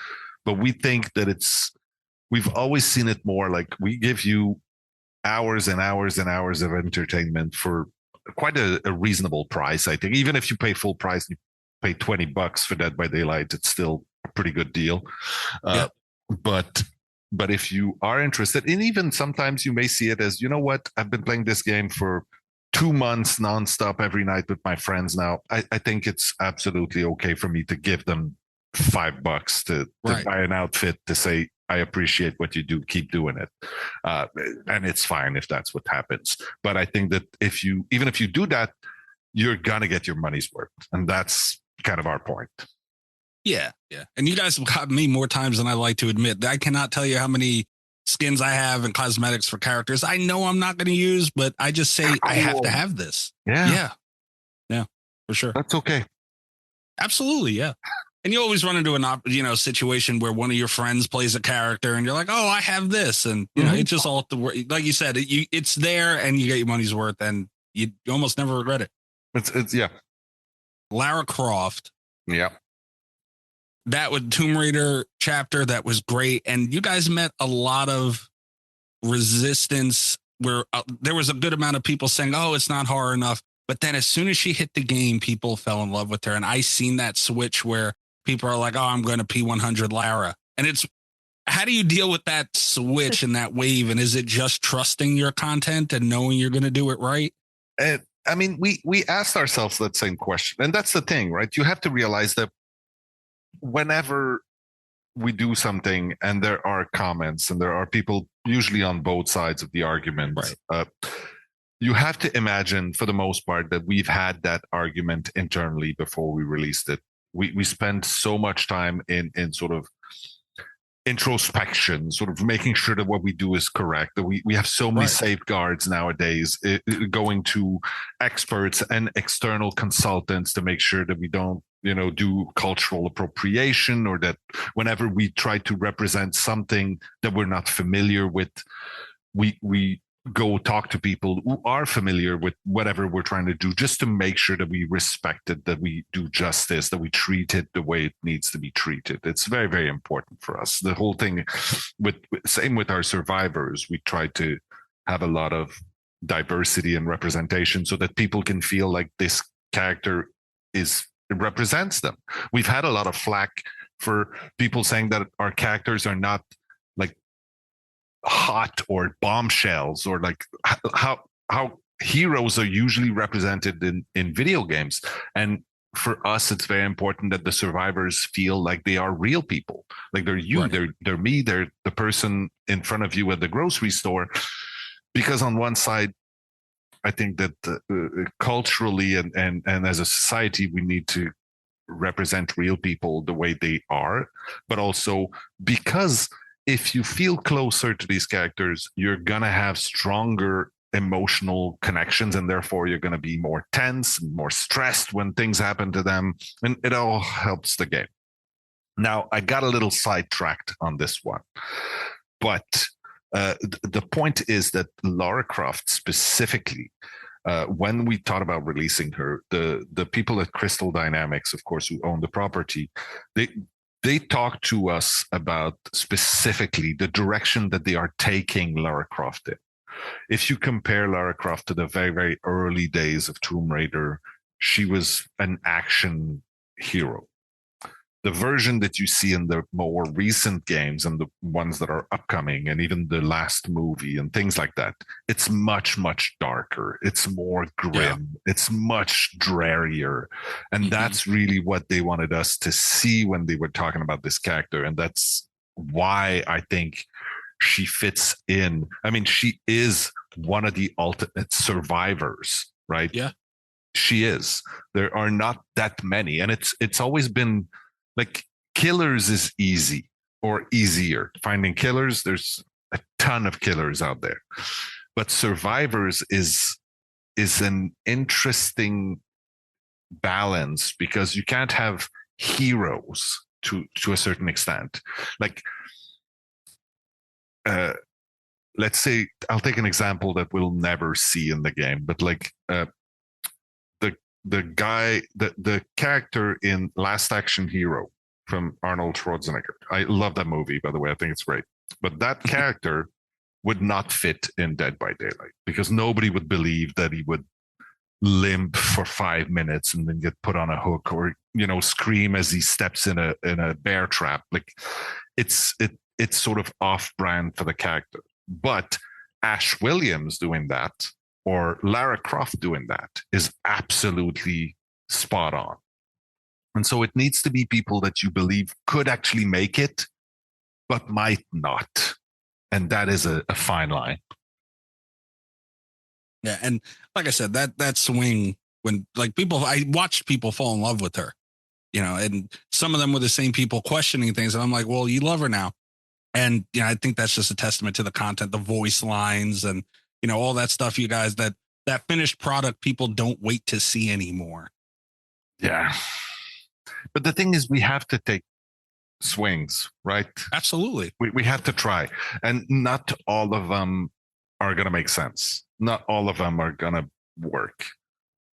But we think that we've always seen it more like we give you hours and hours and hours of entertainment for quite a reasonable price. I think even if you pay full price, you pay $20 for Dead by Daylight, it's still a pretty good deal. Yeah. But if you are interested, and even sometimes you may see it as, you know what, I've been playing this game for 2 months nonstop every night with my friends now. I think it's absolutely okay for me to give them $5 to buy an outfit to say, I appreciate what you do. Keep doing it. And it's fine if that's what happens. But I think that even if you do that, you're going to get your money's worth. And that's kind of our point. Yeah. Yeah. And you guys have got me more times than I like to admit. I cannot tell you how many skins I have and cosmetics for characters I know I'm not going to use, but I just say I have to have this. Yeah. Yeah, for sure. That's okay. Absolutely. Yeah. And you always run into an situation where one of your friends plays a character and you're like, oh, I have this. And, you know, it's just all like you said, it's there and you get your money's worth and you almost never regret it. It's yeah. Lara Croft. Yeah. That was Tomb Raider chapter. That was great. And you guys met a lot of resistance where there was a good amount of people saying, oh, it's not horror enough. But then as soon as she hit the game, people fell in love with her. And I seen that switch where people are like, oh, I'm going to P100 Lara. And how do you deal with that switch and that wave? And is it just trusting your content and knowing you're going to do it right? And I mean, we asked ourselves that same question. And that's the thing, right? You have to realize that whenever we do something and there are comments and there are people usually on both sides of the argument, right. You have to imagine for the most part that we've had that argument internally before we released it. We spend so much time in sort of introspection, sort of making sure that what we do is correct, that we have so many safeguards nowadays, going to experts and external consultants to make sure that we don't, do cultural appropriation, or that whenever we try to represent something that we're not familiar with, we go talk to people who are familiar with whatever we're trying to do, just to make sure that we respect it, that we do justice, that we treat it the way it needs to be treated. It's very, very important for us. The whole thing same with our survivors, we try to have a lot of diversity and representation so that people can feel like this character represents them. We've had a lot of flack for people saying that our characters are not like hot or bombshells, or like how heroes are usually represented in video games. And for us, it's very important that the survivors feel like they are real people, like they're you, right. they're me, they're the person in front of you at the grocery store. Because on one side, I think that culturally and as a society, we need to represent real people the way they are, but also because if you feel closer to these characters, you're going to have stronger emotional connections, and therefore you're going to be more tense, more stressed when things happen to them, and it all helps the game. Now, I got a little sidetracked on this one, but the point is that Lara Croft specifically, when we thought about releasing her, the people at Crystal Dynamics, of course, who own the property, they talked to us about specifically the direction that they are taking Lara Croft in. If you compare Lara Croft to the very, very early days of Tomb Raider, she was an action hero. The version that you see in the more recent games and the ones that are upcoming, and even the last movie and things like that, it's much, much darker. It's more grim. Yeah. It's much drearier. And that's really what they wanted us to see when they were talking about this character. And that's why I think she fits in. I mean, she is one of the ultimate survivors, right? Yeah. She is. There are not that many. And it's always been like killers is easy or easier. Finding killers, there's a ton of killers out there. But survivors is an interesting balance because you can't have heroes to a certain extent. Like let's say, I'll take an example that we'll never see in the game, but like the guy, the character in Last Action Hero from Arnold Schwarzenegger. I love that movie, by the way. I think it's great. But that character would not fit in Dead by Daylight because nobody would believe that he would limp for 5 minutes and then get put on a hook or, you know, scream as he steps in a bear trap. Like it's sort of off-brand for the character. But Ash Williams doing that or Lara Croft doing that is absolutely spot on. And so it needs to be people that you believe could actually make it, but might not. And that is a fine line. Yeah. And like I said, that swing when like I watched people fall in love with her, you know, and some of them were the same people questioning things. And I'm like, well, you love her now. And, you know, I think that's just a testament to the content, the voice lines and, you know, all that stuff, you guys, that finished product people don't wait to see anymore. Yeah. But the thing is, we have to take swings, right? Absolutely. We have to try. And not all of them are going to make sense. Not all of them are going to work.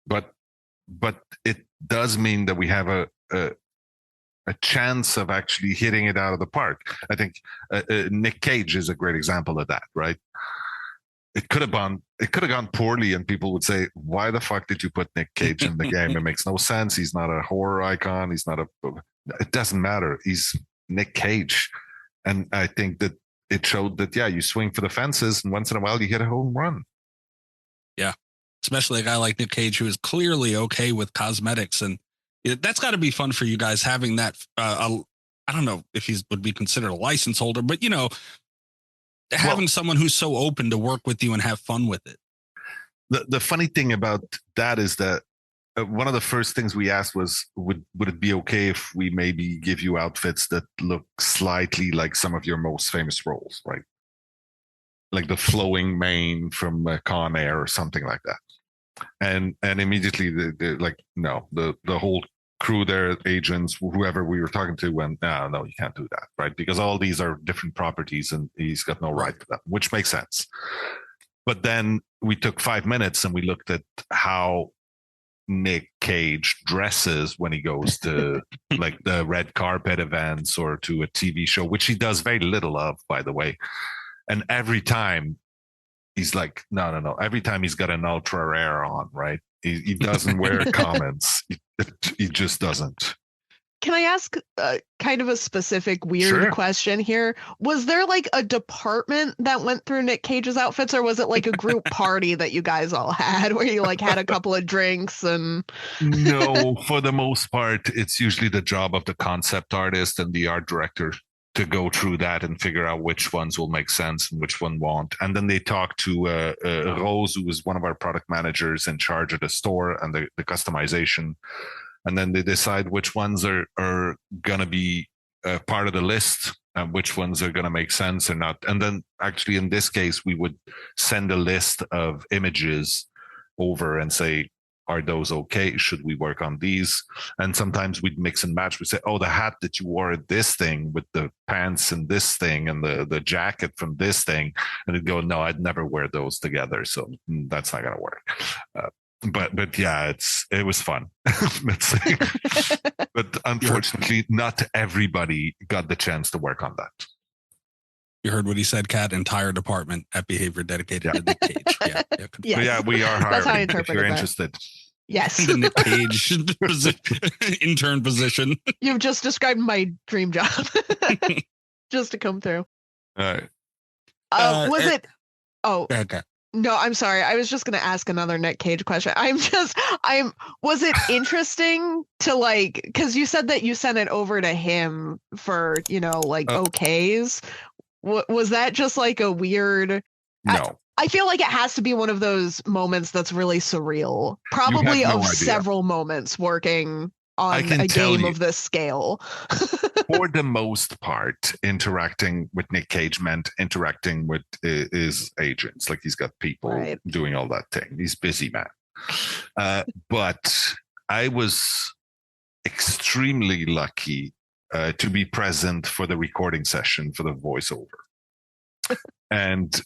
But it does mean that we have a chance of actually hitting it out of the park. I think Nick Cage is a great example of that, right? It could have gone poorly, and people would say, "Why the fuck did you put Nick Cage in the game? It makes no sense. He's not a horror icon. He's not a." It doesn't matter. He's Nick Cage, and I think that it showed that you swing for the fences, and once in a while you hit a home run. Yeah, especially a guy like Nick Cage who is clearly okay with cosmetics, and that's got to be fun for you guys having that. I don't know if he would be considered a license holder, but you know. Having someone who's so open to work with you and have fun with it. The funny thing about that is that one of the first things we asked was, would it be okay if we maybe give you outfits that look slightly like some of your most famous roles, right? Like the flowing mane from Con Air or something like that. And immediately they're like, no, the whole crew there, agents, whoever we were talking to went, no, you can't do that, right? Because all these are different properties and he's got no right to them, which makes sense. But then we took 5 minutes and we looked at how Nick Cage dresses when he goes to like the red carpet events or to a TV show, which he does very little of, by the way. And every time he's like, no. Every time he's got an ultra rare on, right? He doesn't wear comments. He just doesn't. Can I ask kind of a specific weird question here? Was there like a department that went through Nick Cage's outfits, or was it like a group party that you guys all had where you like had a couple of drinks and No, for the most part, it's usually the job of the concept artist and the art director to go through that and figure out which ones will make sense and which one won't. And then they talk to Rose, who is one of our product managers in charge of the store and the customization. And then they decide which ones are going to be part of the list and which ones are going to make sense or not. And then actually in this case, we would send a list of images over and say, are those okay? Should we work on these? And sometimes we'd mix and match. We say, oh, the hat that you wore at this thing with the pants and this thing and the jacket from this thing. And it'd go, no, I'd never wear those together. So that's not going to work. But yeah, it was fun. But unfortunately, not everybody got the chance to work on that. You heard what he said, Kat. Entire department at Behavior dedicated to Nick Cage. Yes. Yeah, we are hiring if you're interested. Yes. The Nick Cage intern position. You've just described my dream job. Just to come through. All right. Was it? Oh. Okay. No, I'm sorry. I was just going to ask another Nick Cage question. Was it interesting to like, because you said that you sent it over to him for, like, okays. Was that just like a weird? No. I feel like it has to be one of those moments that's really surreal. Probably no of idea. several moments working on a game of this scale. For the most part, interacting with Nick Cage meant interacting with his agents. Like he's got people doing all that thing. He's busy man. But I was extremely lucky to be present for the recording session for the voiceover. And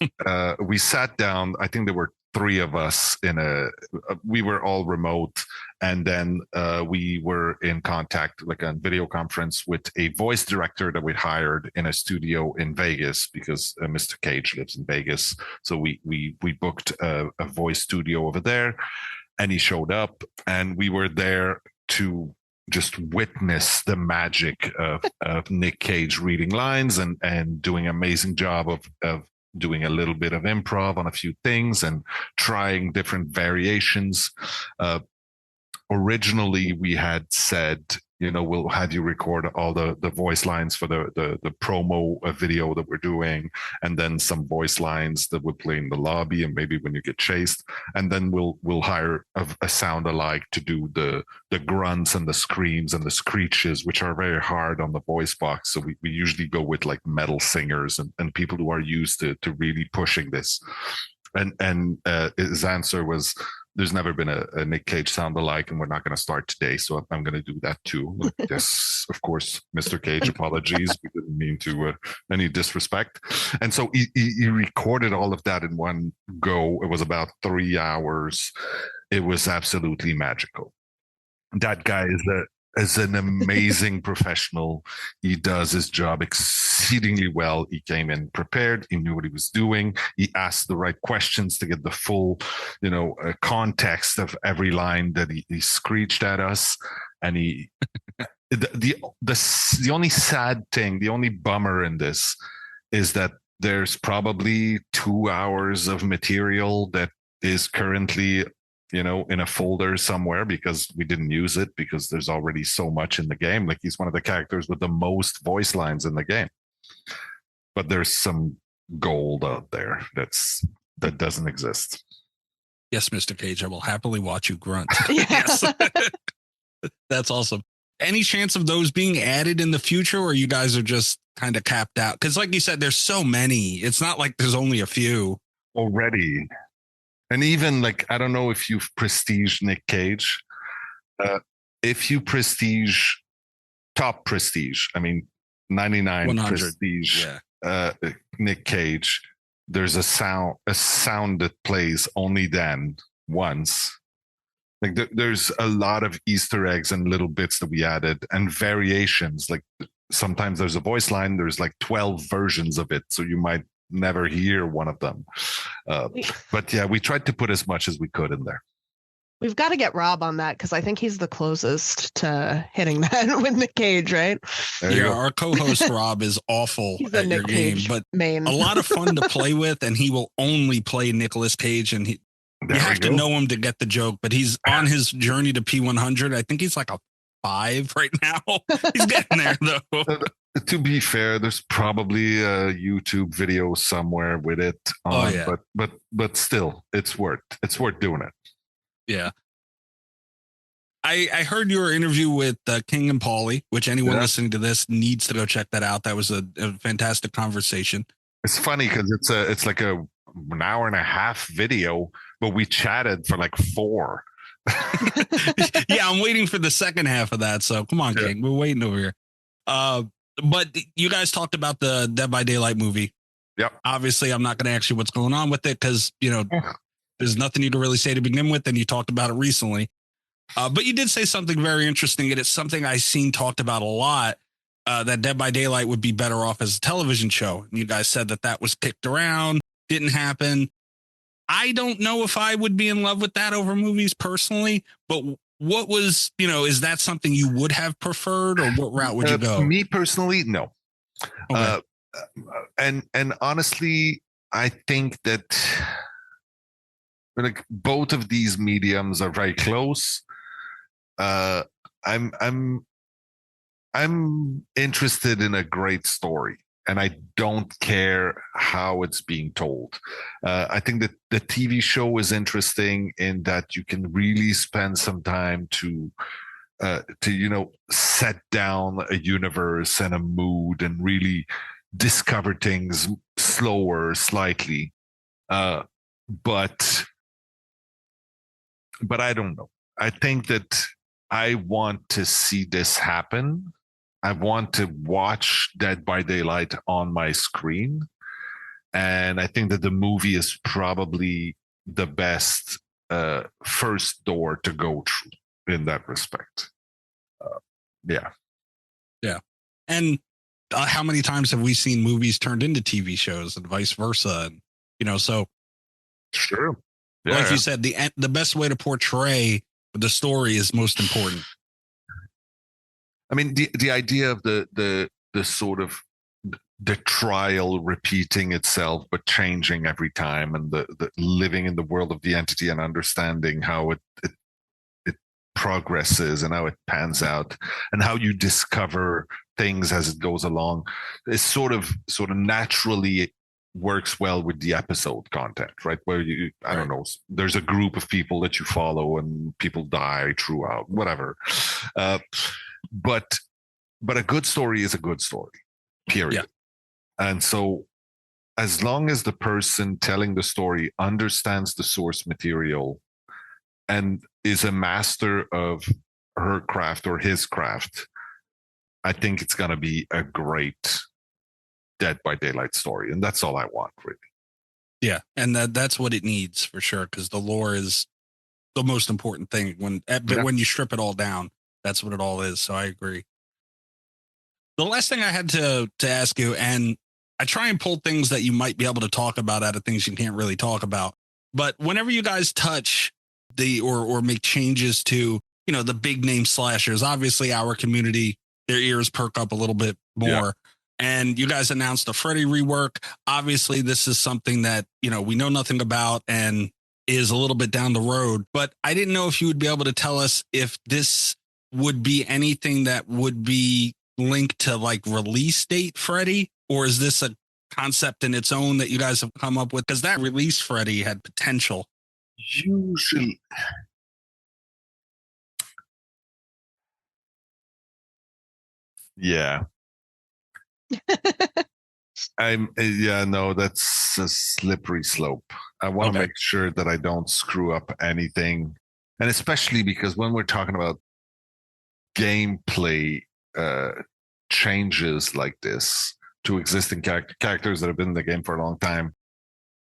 we sat down. I think there were 3 of us we were all remote. And then we were in contact, like a video conference, with a voice director that we hired in a studio in Vegas, because Mr. Cage lives in Vegas. So we booked a voice studio over there, and he showed up, and we were there to just witness the magic of Nick Cage reading lines and doing an amazing job of doing a little bit of improv on a few things and trying different variations. Originally, we had said, we'll have you record all the voice lines for the promo video that we're doing, and then some voice lines that would play in the lobby and maybe when you get chased. And then we'll hire a sound alike to do the grunts and the screams and the screeches, which are very hard on the voice box. So we usually go with like metal singers and people who are used to really pushing this. And his answer was, there's never been a Nick Cage sound alike, and we're not going to start today. So I'm going to do that too. Yes, of course, Mr. Cage, apologies. We didn't mean to any disrespect. And so he recorded all of that in one go. It was about 3 hours. It was absolutely magical. That guy is an amazing professional. He does his job exceedingly well. He came in prepared. He knew what he was doing. He asked the right questions to get the full, context of every line that he screeched at us. And the only sad thing, the only bummer in this is that there's probably 2 hours of material that is currently in a folder somewhere because we didn't use it because there's already so much in the game. Like, he's one of the characters with the most voice lines in the game. But there's some gold out there that doesn't exist. Yes, Mr. Cage, I will happily watch you grunt. Yes. That's awesome. Any chance of those being added in the future, or you guys are just kind of capped out? Because like you said, there's so many. It's not like there's only a few. Already. And even like, I don't know if you've prestige Nick Cage. If you prestige, top prestige, I mean, 99 100. prestige, Nick Cage, there's a sound that plays only then once. Like there's a lot of Easter eggs and little bits that we added and variations. Like sometimes there's a voice line, there's like 12 versions of it. So you might never hear one of them. But yeah, we tried to put as much as we could in there. We've got to get Rob on that because I think he's the closest to hitting that with Nick Cage, right? Yeah, our co-host Rob is awful at your game, but main. A lot of fun to play with, and he will only play Nicolas Cage, and you have to know him to get the joke, but he's on his journey to P100. I think he's like a 5 right now. He's getting there though. To be fair, there's probably a YouTube video somewhere with it on, but still, it's worth doing it. Yeah. I heard your interview with King and Paulie, which anyone listening to this needs to go check that out. That was a fantastic conversation. It's funny because it's like an hour and a half video, but we chatted for like 4. Yeah, I'm waiting for the second half of that. So come on, King, we're waiting over here. But you guys talked about the Dead by Daylight movie. Yep. Obviously, I'm not going to ask you what's going on with it because, there's nothing you can really say to begin with, and you talked about it recently. But you did say something very interesting, and it's something I've seen talked about a lot, that Dead by Daylight would be better off as a television show. And you guys said that was kicked around, didn't happen. I don't know if I would be in love with that over movies personally, but what was, is that something you would have preferred, or what route would you go? Me personally, no. Okay. And honestly, I think that like both of these mediums are very close. I'm interested in a great story. and I don't care how it's being told. I think that the TV show is interesting in that you can really spend some time to set down a universe and a mood and really discover things slower slightly. But I don't know. I think that I want to see this happen. I want to watch Dead by Daylight on my screen. And I think that the movie is probably the best first door to go through in that respect. Yeah. And how many times have we seen movies turned into TV shows and vice versa? And, so. Sure. Yeah. Like you said, the best way to portray the story is most important. I mean, the idea of the sort of the trial repeating itself but changing every time, and the living in the world of the entity and understanding how it progresses and how it pans out and how you discover things as it goes along, is sort of naturally works well with the episode content, right? Where I don't know, there's a group of people that you follow and people die throughout, whatever. But a good story is a good story, period. Yeah. And so as long as the person telling the story understands the source material and is a master of her craft or his craft, I think it's going to be a great Dead by Daylight story. And that's all I want, really. Yeah. And that's what it needs for sure. Because the lore is the most important thing when you strip it all down. That's what it all is. So I agree. The last thing I had to ask you, and I try and pull things that you might be able to talk about out of things you can't really talk about. But whenever you guys touch or make changes to, the big name slashers, obviously our community, their ears perk up a little bit more. Yeah. And you guys announced a Freddy rework. Obviously, this is something that, we know nothing about and is a little bit down the road. But I didn't know if you would be able to tell us if this would be anything that would be linked to like release date Freddy, or is this a concept in its own that you guys have come up with? Because that release Freddy had potential. Usually. Yeah. That's a slippery slope. I want to make sure that I don't screw up anything. And especially because when we're talking about gameplay changes like this to existing characters that have been in the game for a long time,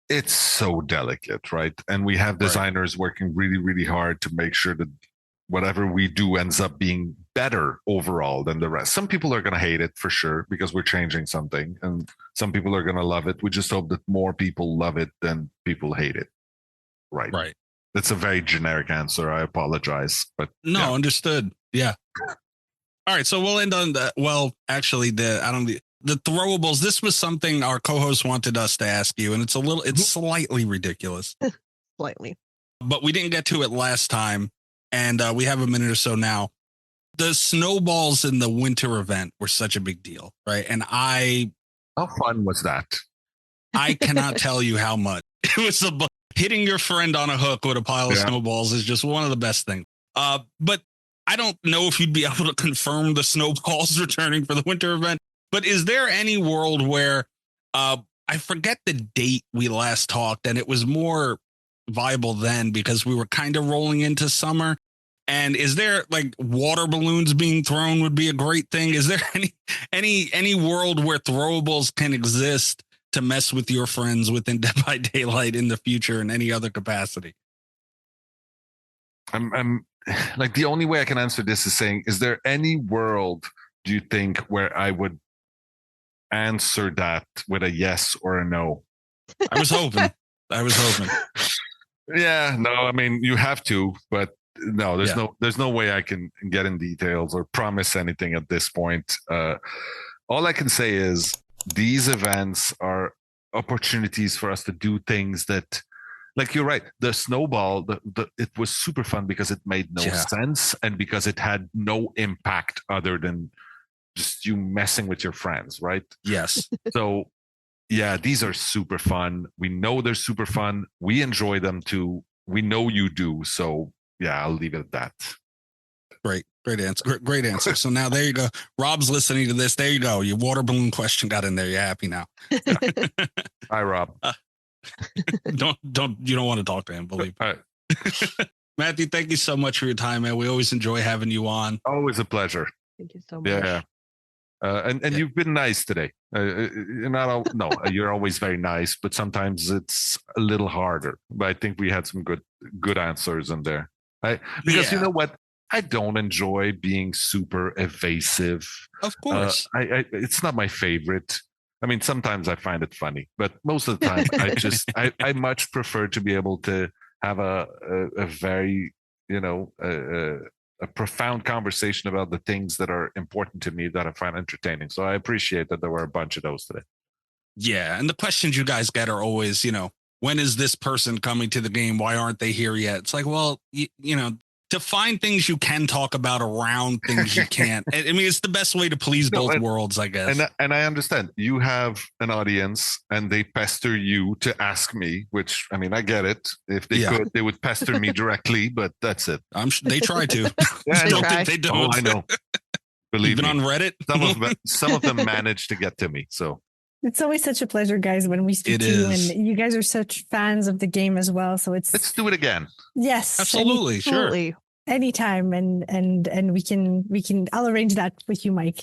it's so delicate, right? And we have designers working really, really hard to make sure that whatever we do ends up being better overall than the rest. Some people are going to hate it for sure because we're changing something, and some people are going to love it. We just hope that more people love it than people hate it. Right. That's a very generic answer. I apologize, but no, understood. Yeah. All right, so we'll end on that. Well, actually, the throwables. This was something our co-host wanted us to ask you, and it's slightly ridiculous, slightly, but we didn't get to it last time, and we have a minute or so now. The snowballs in the winter event were such a big deal, right? And how fun was that? I cannot tell you how much it was. Hitting your friend on a hook with a pile of snowballs is just one of the best things. But I don't know if you'd be able to confirm the snowballs returning for the winter event, but is there any world where I forget the date we last talked, and it was more viable then because we were kind of rolling into summer. And is there like water balloons being thrown would be a great thing? Is there any world where throwables can exist to mess with your friends within Dead by Daylight in the future in any other capacity? I'm like, the only way I can answer this is saying, is there any world, do you think, where I would answer that with a yes or a no? I was hoping. Yeah, no, I mean, you have to, but no, there's no way I can get in details or promise anything at this point. All I can say is these events are opportunities for us to do things that, like, you're right, the snowball, it was super fun because it made no sense and because it had no impact other than just you messing with your friends, right? Yes. So yeah, these are super fun. We know they're super fun. We enjoy them too. We know you do. So yeah, I'll leave it at that. Great answer. Great answer. So now there you go. Rob's listening to this. There you go. Your water balloon question got in there. You're happy now. Hi, Rob. You don't want to talk to him, believe me. Matthew, thank you so much for your time, man. We always enjoy having you on. Always a pleasure. Thank you so much. Yeah. And you've been nice today. You're not all, no, you're always very nice, but sometimes it's a little harder. But I think we had some good answers in there. Because you know what? I don't enjoy being super evasive. Of course. It's not my favorite. I mean, sometimes I find it funny, but most of the time I much prefer to be able to have a very, a profound conversation about the things that are important to me that I find entertaining. So I appreciate that there were a bunch of those today. Yeah. And the questions you guys get are always, when is this person coming to the game? Why aren't they here yet? It's like, well, to find things you can talk about around things you can't. I mean, it's the best way to please both worlds, I guess. And I understand you have an audience and they pester you to ask me, which, I mean, I get it. If they could, they would pester me directly, but that's it. They try to. Yeah, I don't think they don't. Oh, I know. Believe me. On Reddit? Some of them manage to get to me. So it's always such a pleasure, guys, when we speak to you, and you guys are such fans of the game as well. So let's do it again. Yes, absolutely, sure, anytime, and we can. I'll arrange that with you, Mike.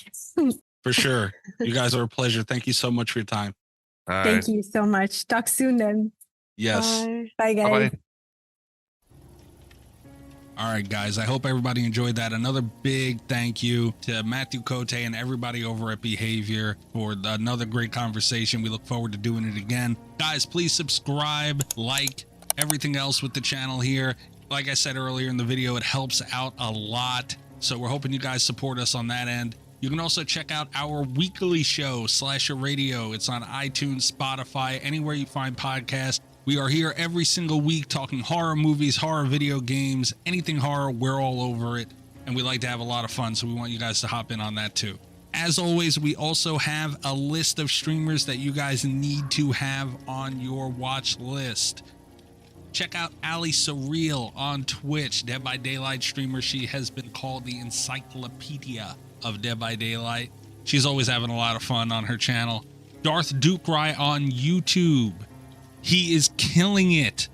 For sure. You guys are a pleasure. Thank you so much for your time. Thank you so much. Talk soon, then. Yes. Bye guys. Bye-bye. All right, guys, I hope everybody enjoyed that. Another big thank you to Mathieu Cote and everybody over at Behavior for another great conversation. We look forward to doing it again. Guys, please subscribe, like, everything else with the channel here. Like I said earlier in the video, it helps out a lot. So we're hoping you guys support us on that end. You can also check out our weekly show, Slasher Radio. It's on iTunes, Spotify, anywhere you find podcasts. We are here every single week talking horror movies, horror video games, anything horror, we're all over it. And we like to have a lot of fun, so we want you guys to hop in on that too. As always, we also have a list of streamers that you guys need to have on your watch list. Check out Ali Surreal on Twitch, Dead by Daylight streamer. She has been called the encyclopedia of Dead by Daylight. She's always having a lot of fun on her channel. Darth Dukrai on YouTube. He is killing it.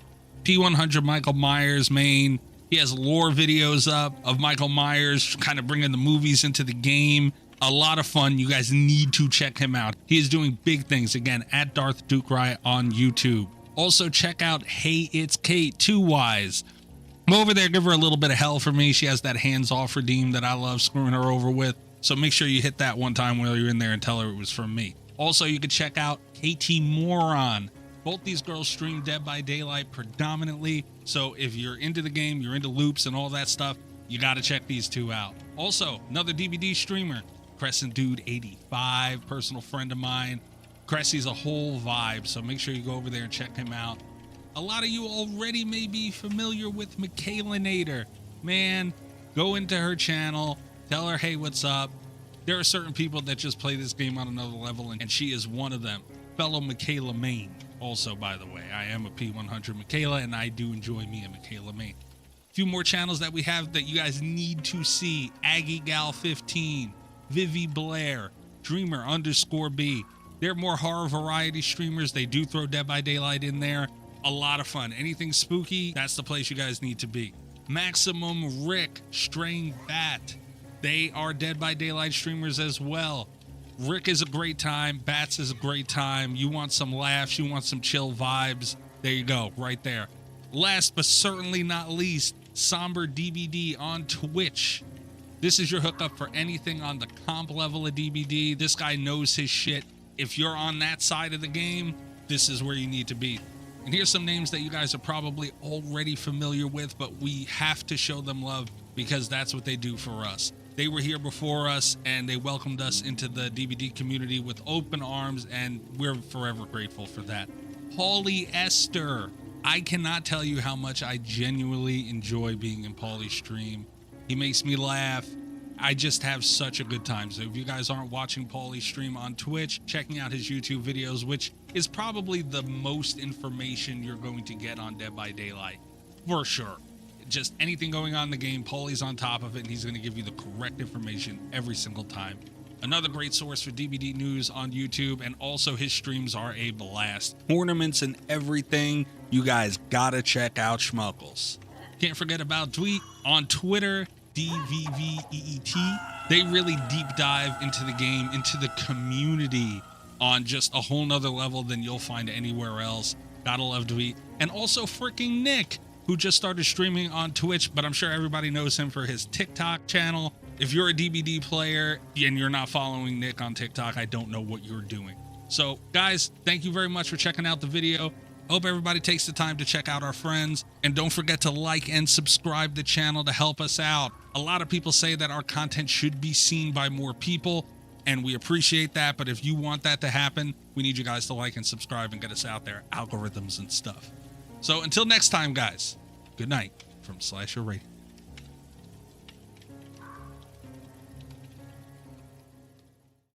P100 Michael Myers main. He has lore videos up of Michael Myers, kind of bringing the movies into the game. A lot of fun. You guys need to check him out. He is doing big things, again, at Darth Dukrai on YouTube. Also, check out Hey It's Kate, 2 Ys. Go over there, give her a little bit of hell for me. She has that hands-off redeem that I love screwing her over with. So make sure you hit that one time while you're in there and tell her it was from me. Also, you can check out KT Moron. Both these girls stream Dead by Daylight predominantly. So if you're into the game, you're into loops and all that stuff, you got to check these two out. Also, another DBD streamer, Crescent Dude 85, personal friend of mine. Cressy's a whole vibe, so make sure you go over there and check him out. A lot of you already may be familiar with Michaela Nader. Man, go into her channel, tell her, hey, what's up? There are certain people that just play this game on another level, and she is one of them. Fellow Michaela main. Also, by the way, I am a P100 Michaela, and I do enjoy me a Michaela main. A few more channels that we have that you guys need to see. Aggie Gal 15, Vivi Blair, Dreamer _B. They're more horror variety streamers. They do throw Dead by Daylight in there. A lot of fun. Anything spooky, that's the place you guys need to be. Maximum Rick, Straying Bat. They are Dead by Daylight streamers as well. Rick is a great time. Bats is a great time. You want some laughs. You want some chill vibes. There you go, right there. Last but certainly not least, Somber DBD on Twitch. This is your hookup for anything on the comp level of DBD. This guy knows his shit. If you're on that side of the game, this is where you need to be. And here's some names that you guys are probably already familiar with, but we have to show them love because that's what they do for us. They were here before us, and they welcomed us into the DBD community with open arms, and we're forever grateful for that. Paulie Esther. I cannot tell you how much I genuinely enjoy being in Paulie's stream. He makes me laugh. I just have such a good time. So if you guys aren't watching Paulie stream on Twitch, checking out his YouTube videos, which is probably the most information you're going to get on Dead by Daylight, for sure. Just anything going on in the game, Paulie's on top of it, and he's going to give you the correct information every single time. Another great source for DBD news on YouTube, and also his streams are a blast. Tournaments and everything, you guys gotta check out Schmuckles. Can't forget about Tweet on Twitter, DVVEET. They really deep dive into the game, into the community on just a whole nother level than you'll find anywhere else. Gotta love Tweet. And also freaking Nick, who just started streaming on Twitch, but I'm sure everybody knows him for his TikTok channel. If you're a DBD player and you're not following Nick on TikTok, I don't know what you're doing. So guys, thank you very much for checking out the video. Hope everybody takes the time to check out our friends, and don't forget to like and subscribe the channel to help us out. A lot of people say that our content should be seen by more people, and we appreciate that, but if you want that to happen, we need you guys to like and subscribe and get us out there, algorithms and stuff. So until next time, guys, good night from Slasher Radio.